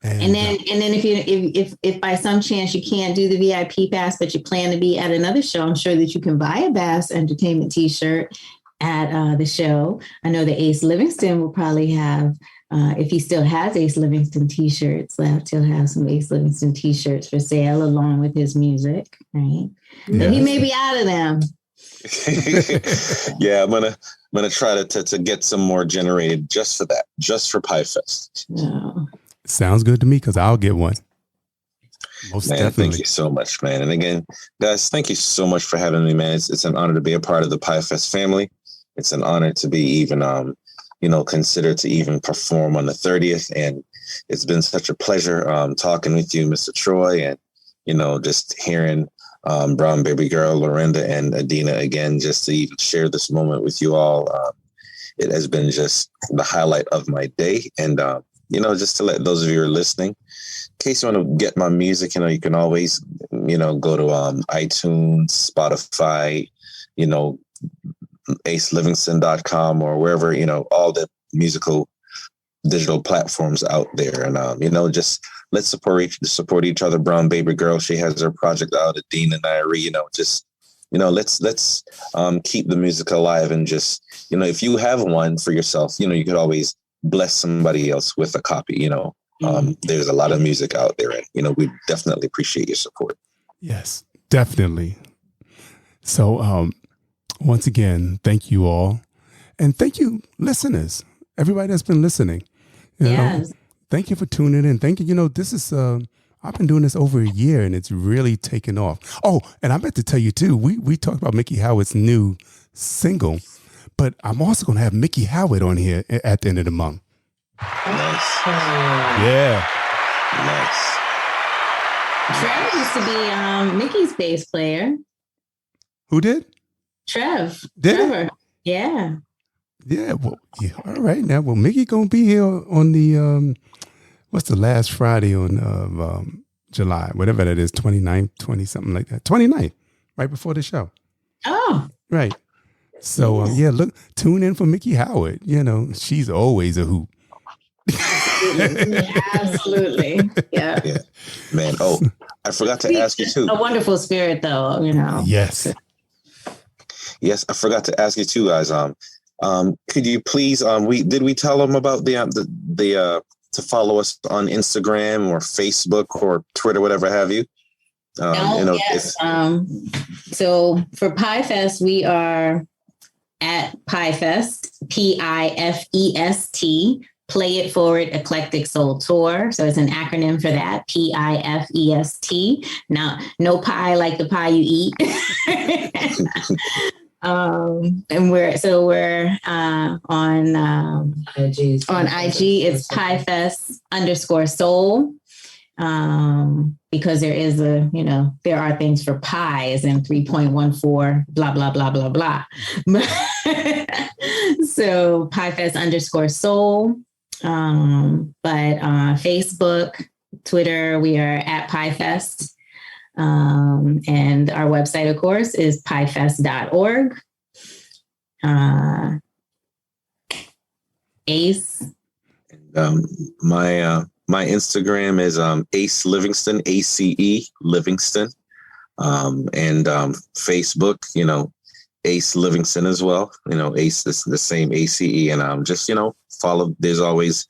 And then if by some chance you can't do the VIP pass, but you plan to be at another show, I'm sure that you can buy a Bass Entertainment t-shirt at the show. I know that Ace Livingston will probably have, if he still has Ace Livingston t-shirts left, he'll have some Ace Livingston t-shirts for sale along with his music, right?
Yes.
But he may be out of them.
Yeah, I'm gonna try to get some more generated just for that, just for PIFEST.
No.
Sounds good to me because I'll get one. Most
Man,
definitely.
thank you so much, man. And again, guys, thank you so much for having me, man. It's an honor to be a part of the PIFEST family. It's an honor to be even, considered to even perform on the 30th. And it's been such a pleasure talking with you, Mr. Troy, and, just hearing Brown Baby Girl, Lorinda, and Adina again, just to even share this moment with you all. It has been just the highlight of my day. And, just to let those of you who are listening, in case you want to get my music, you can always, go to iTunes, Spotify, acelivingston.com or wherever, all the musical digital platforms out there. And, just let's support each other. Brown Baby Girl, she has her project out. Adina Nyree, let's keep the music alive. And just, if you have one for yourself, you could always bless somebody else with a copy. There's a lot of music out there, and we definitely appreciate your support.
Yes, definitely. So once again, thank you all, and thank you, listeners, everybody that's been listening.
Yes.
Thank you for tuning in. Thank you. This is I've been doing this over a year, and it's really taken off. Oh, and I meant to tell you too. We talked about Mickey Howard's new single. But I'm also going to have Mickey Howard on here at the end of the month.
Nice.
Yeah.
Nice.
Trev used to be Mickey's bass player.
Who did?
Trevor. Yeah.
Yeah. Well, yeah. All right. Now, well, Mickey going to be here on the, what's the last Friday on July? Whatever that is, 29th, 20, something like that. 29th, right before the show.
Oh.
Right. So, look, tune in for Mickey Howard. She's always a hoot.
Absolutely. Yeah.
Yeah. Man. Oh, I forgot to ask you too.
A wonderful spirit, though,
Yes.
Yes, I forgot to ask you too, guys. Could you please, we tell them about the to follow us on Instagram or Facebook or Twitter, whatever have you?
Yes. So for PIFEST, we are at PIFEST, PIFEST, Play It Forward Eclectic Soul Tour. So it's an acronym for that, PIFEST. Now, no pie like the pie you eat. And we're on IG. On IG, it's PIFEST_soul. Because there is there are things for pies and 3.14, blah, blah, blah, blah, blah. So PIFEST_soul. But Facebook, Twitter, we are at PIFEST. And our website, of course, is pifest.org. Ace.
My Instagram is Ace Livingston, ACE Livingston. And Facebook, Ace Livingston as well. Ace is the same ACE, and just follow. There's always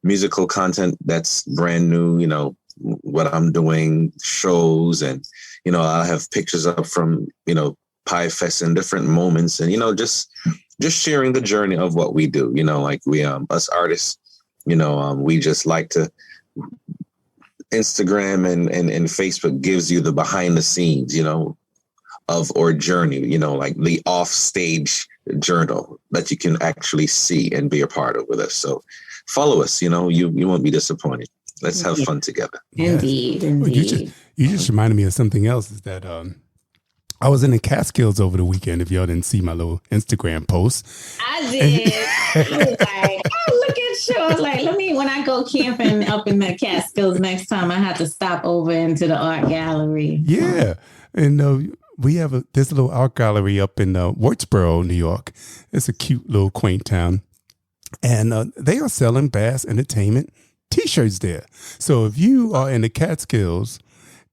musical content that's brand new. What I'm doing, shows, and I'll have pictures up from PIFEST in different moments, and just sharing the journey of what we do. Like we us artists, we just like to. Instagram and Facebook gives you the behind the scenes, of or journey, like the off stage journal that you can actually see and be a part of with us. So follow us, you won't be disappointed. Let's have fun together.
Indeed.
You just reminded me of something else, is that I was in the Catskills over the weekend, if y'all didn't see my little Instagram post.
I did. I was like, oh, look at you. I was like, when I go camping up in the Catskills next time, I have to stop over into the art gallery.
Yeah. And we have this little art gallery up in Wurtsboro, New York. It's a cute little quaint town. And they are selling Bass Entertainment T-shirts there. So if you are in the Catskills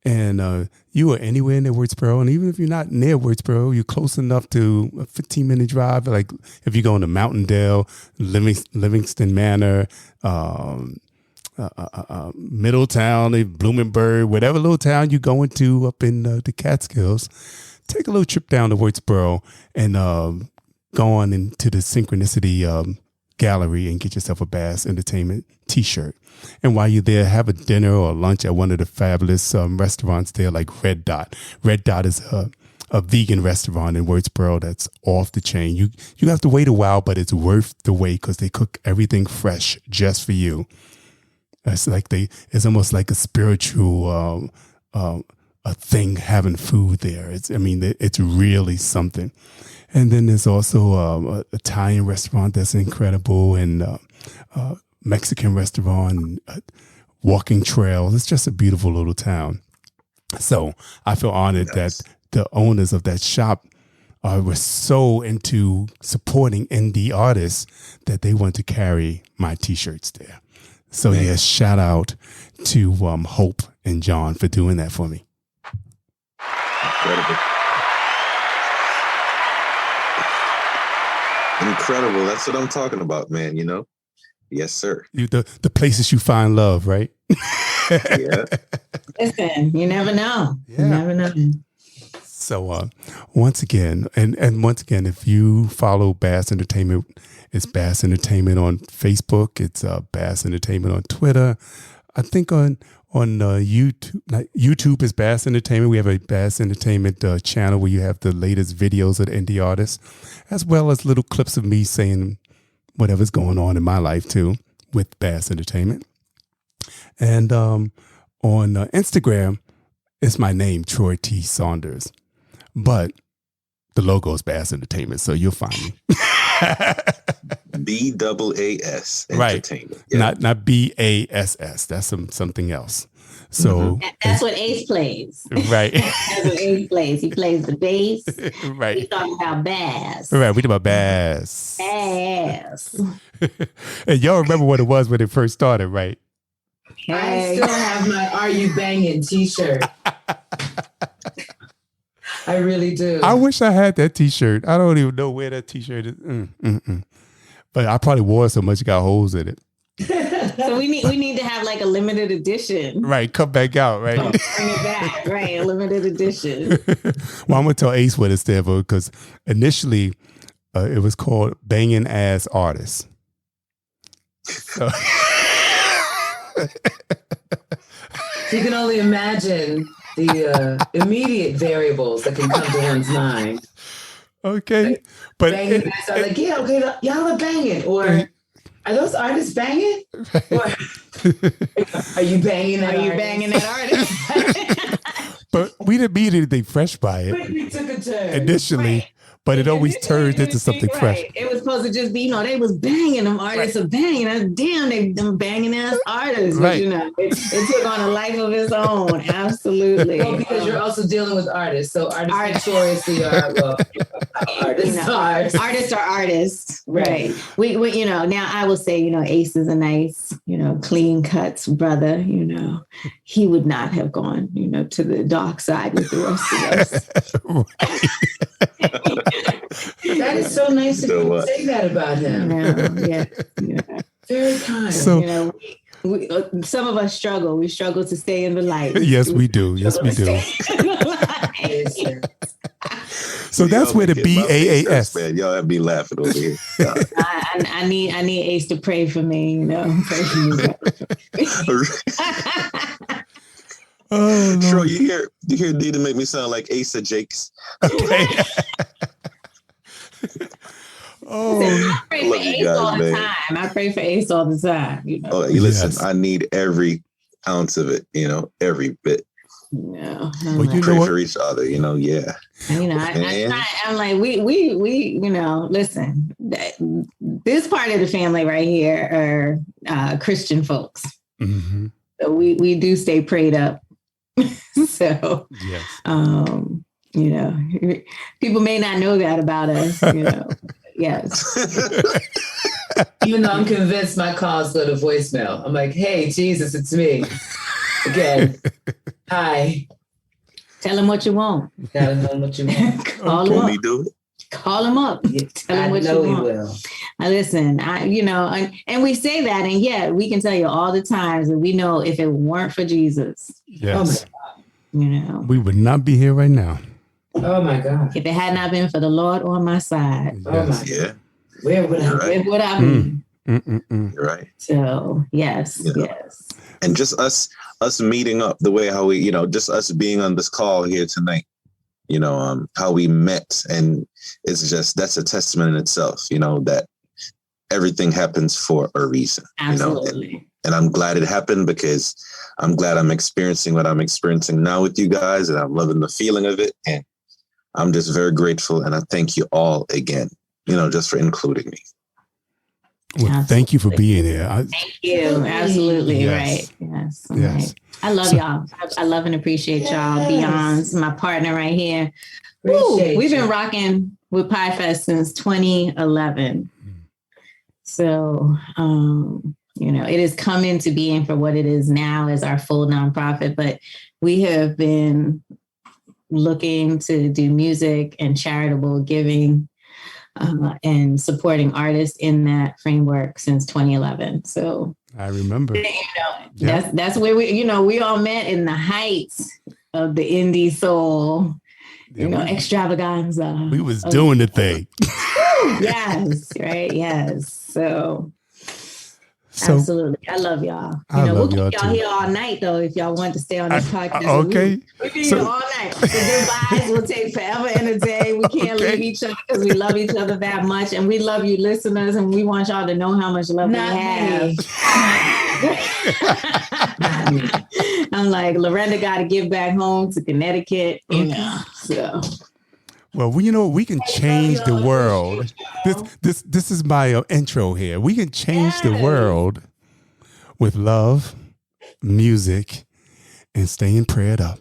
and you are anywhere near Wurtsboro, and even if you're not near Wurtsboro, you're close enough to a 15-minute drive. Like if you go into Mountaindale, Livingston Manor, Middletown, Bloomingburg, whatever little town you're going to up in the Catskills, take a little trip down to Wurtsboro and go on into the Synchronicity gallery and get yourself a Bass Entertainment T-shirt. And while you're there, have a dinner or lunch at one of the fabulous restaurants there, like Red Dot. Red Dot is a vegan restaurant in Wurtsboro that's off the chain. You have to wait a while, but it's worth the wait because they cook everything fresh just for you. It's almost like a spiritual a thing having food there. It's really something. And then there's also an Italian restaurant that's incredible, and Mexican restaurant, walking trails. It's just a beautiful little town. So I feel honored that the owners of that shop were so into supporting indie artists that they want to carry my T-shirts there. So yes, shout out to Hope and John for doing that for me.
Incredible. That's what I'm talking about, man. Yes, sir.
The places you find love, right?
Yeah.
Listen, you never know.
Yeah.
You never know.
So once again, if you follow Bass Entertainment, it's Bass Entertainment on Facebook. It's Bass Entertainment on Twitter. I think on YouTube. YouTube is Bass Entertainment. We have a Bass Entertainment channel where you have the latest videos of the indie artists, as well as little clips of me saying whatever's going on in my life too with Bass Entertainment. And on Instagram, it's my name, Troy T. Saunders. But the logo is Bass Entertainment, so you'll find me.
BAAS
right.
Entertainment. Yeah.
Not BASS. That's something else. So
that's what Ace plays.
Right.
That's what Ace plays. He plays the bass.
Right.
We talking about bass.
Right. We talking about bass.
Bass.
And y'all remember what it was when it first started, right?
I still have my "Are You Banging" T-shirt. I really do.
I wish I had that T-shirt. I don't even know where that T-shirt is. But I probably wore it so much it got holes in it.
So we need to have like a limited edition.
Right, come back out, right?
Bring it back, right? A limited edition.
Well, I'm gonna tell Ace what it stands for, because initially it was called Banging Ass Artists. So
you can only imagine the immediate variables that can come to one's mind.
Okay, but
banging ass are like, yeah, okay, y'all are banging, or are those artists banging? Or, are you banging that?
Are you banging that artist?
But we didn't mean anything fresh by it.
But we took a turn
initially. Right. But it always turned into something fresh.
It was supposed to just be, they was banging. Them artists are banging. Damn, them banging ass artists.
Right.
But, it took on a life of its own. Absolutely.
Well, because you're also dealing with artists. So artists notoriously are, artists are.
Artists are artists. Right. We now I will say, Ace is a nice, clean cuts brother. He would not have gone, to the dark side with the rest of us.
That is so nice of you to say that about him.
Yeah.
Very kind.
So,
we some of us struggle. We struggle to stay in the light.
Yes, we do. Yes, we do. So that's where the BAAS.
Man, y'all have me laughing over here.
I need Ace to pray for me. Pray for me.
Oh,
Troy, you hear Diddy make me sound like Ace of Jakes.
I pray for Ace all the time. I pray for Ace all the time.
Oh, listen, I need every ounce of it. Every bit.
Yeah,
well,
pray for each other. Yeah.
I'm like we listen. This part of the family right here are Christian folks.
Mm-hmm.
So we do stay prayed up. So,
yes.
People may not know that about us. Yes.
Even though I'm convinced my calls go to voicemail, I'm like, "Hey, Jesus, it's me again. Hi.
Tell him what you want.
Tell him what you want.
Call him up.
Do it?
Call him up. Tell him what you want. He will. Listen, and we say that, and yet we can tell you all the times that we know if it weren't for Jesus.
Yes.
Oh my God,
we would not be here right now.
Oh my God.
If it had not been for the Lord on my side.
Yes.
Oh my God. Where would I
be?
You're
right.
So yes.
And just us meeting up the way how we, just us being on this call here tonight, how we met. And it's just, that's a testament in itself, that everything happens for a reason.
Absolutely.
And I'm glad it happened because I'm glad I'm experiencing what I'm experiencing now with you guys. And I'm loving the feeling of it. And I'm just very grateful. And I thank you all again, just for including me.
Well,
absolutely.
Thank you for being here.
Thank you. Absolutely.
Yes.
Right. Yes.
Yes.
Right. I love y'all. I love and appreciate y'all. Beyond's my partner right here. We've been rocking with PIFEST since 2011. So, it has come into being for what it is now as our full nonprofit, but we have been looking to do music and charitable giving and supporting artists in that framework since 2011. So
I remember.
That's where we all met in the heights of the indie soul, extravaganza.
We was doing the thing.
Yes, right. Yes. So absolutely. I love y'all. We'll keep y'all here all night though, if y'all want to stay on this podcast.
Okay.
We'll be here all night. The goodbyes will take forever and a day. We can't leave each other because we love each other that much. And we love you listeners, and we want y'all to know how much love we have. I'm like, Lorenda got to get back home to Connecticut, so.
Well, we can change the world. This is my intro here. We can change the world with love, music, and staying prayed up.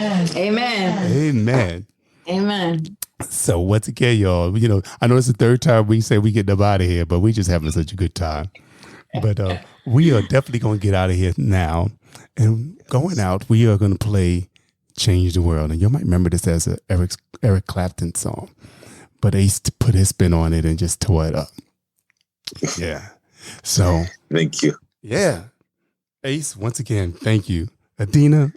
Amen. Amen.
So once again, y'all, I know it's the third time we say we get them out of here, but we just having such a good time. But we are definitely going to get out of here now. And going out, we are going to play Change the World. And you might remember this as a Eric Clapton song. But Ace put his spin on it and just tore it up. Yeah. So.
Thank you.
Yeah. Ace, once again, thank you. Adina,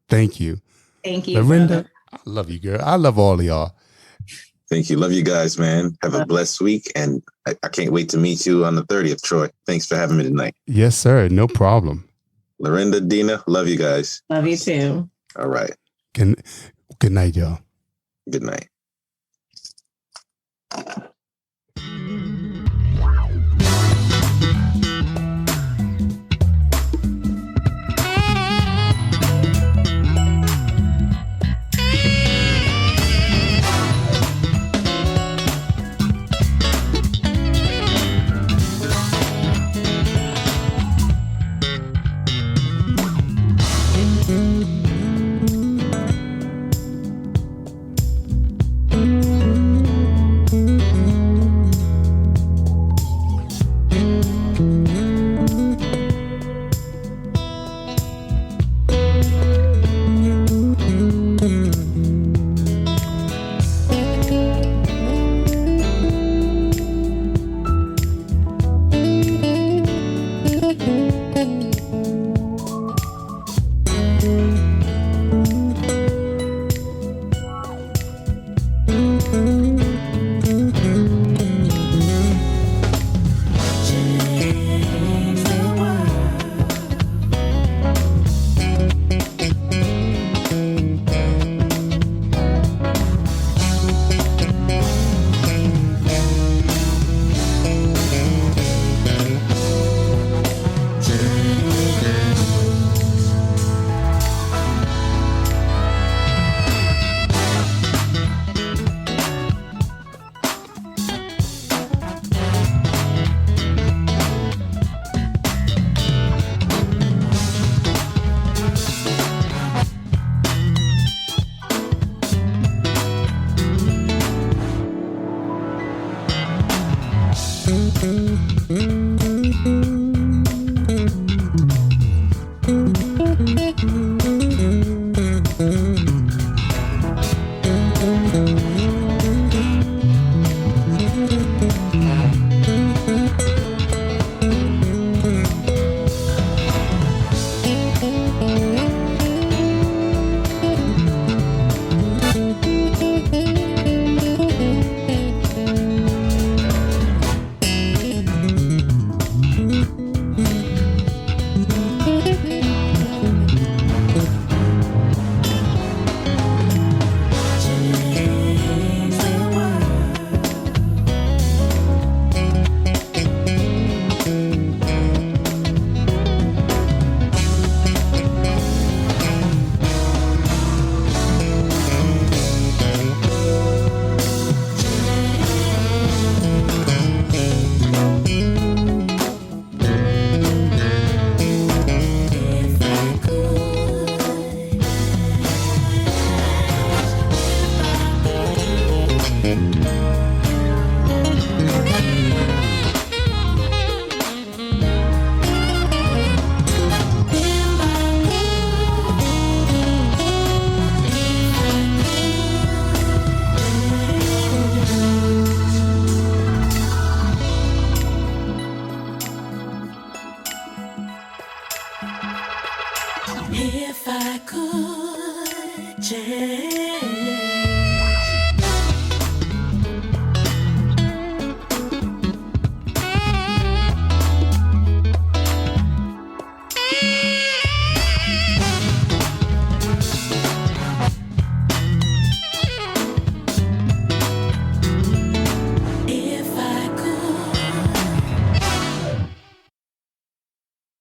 thank you.
Thank you.
Lorenda, I love you, girl. I love all of y'all.
Thank you. Love you guys, man. Have a blessed week. And I can't wait to meet you on the 30th, Troy. Thanks for having me tonight.
Yes, sir. No problem.
Lorenda, Dina, love you guys.
Love you too.
All right.
Good night, y'all.
Good night.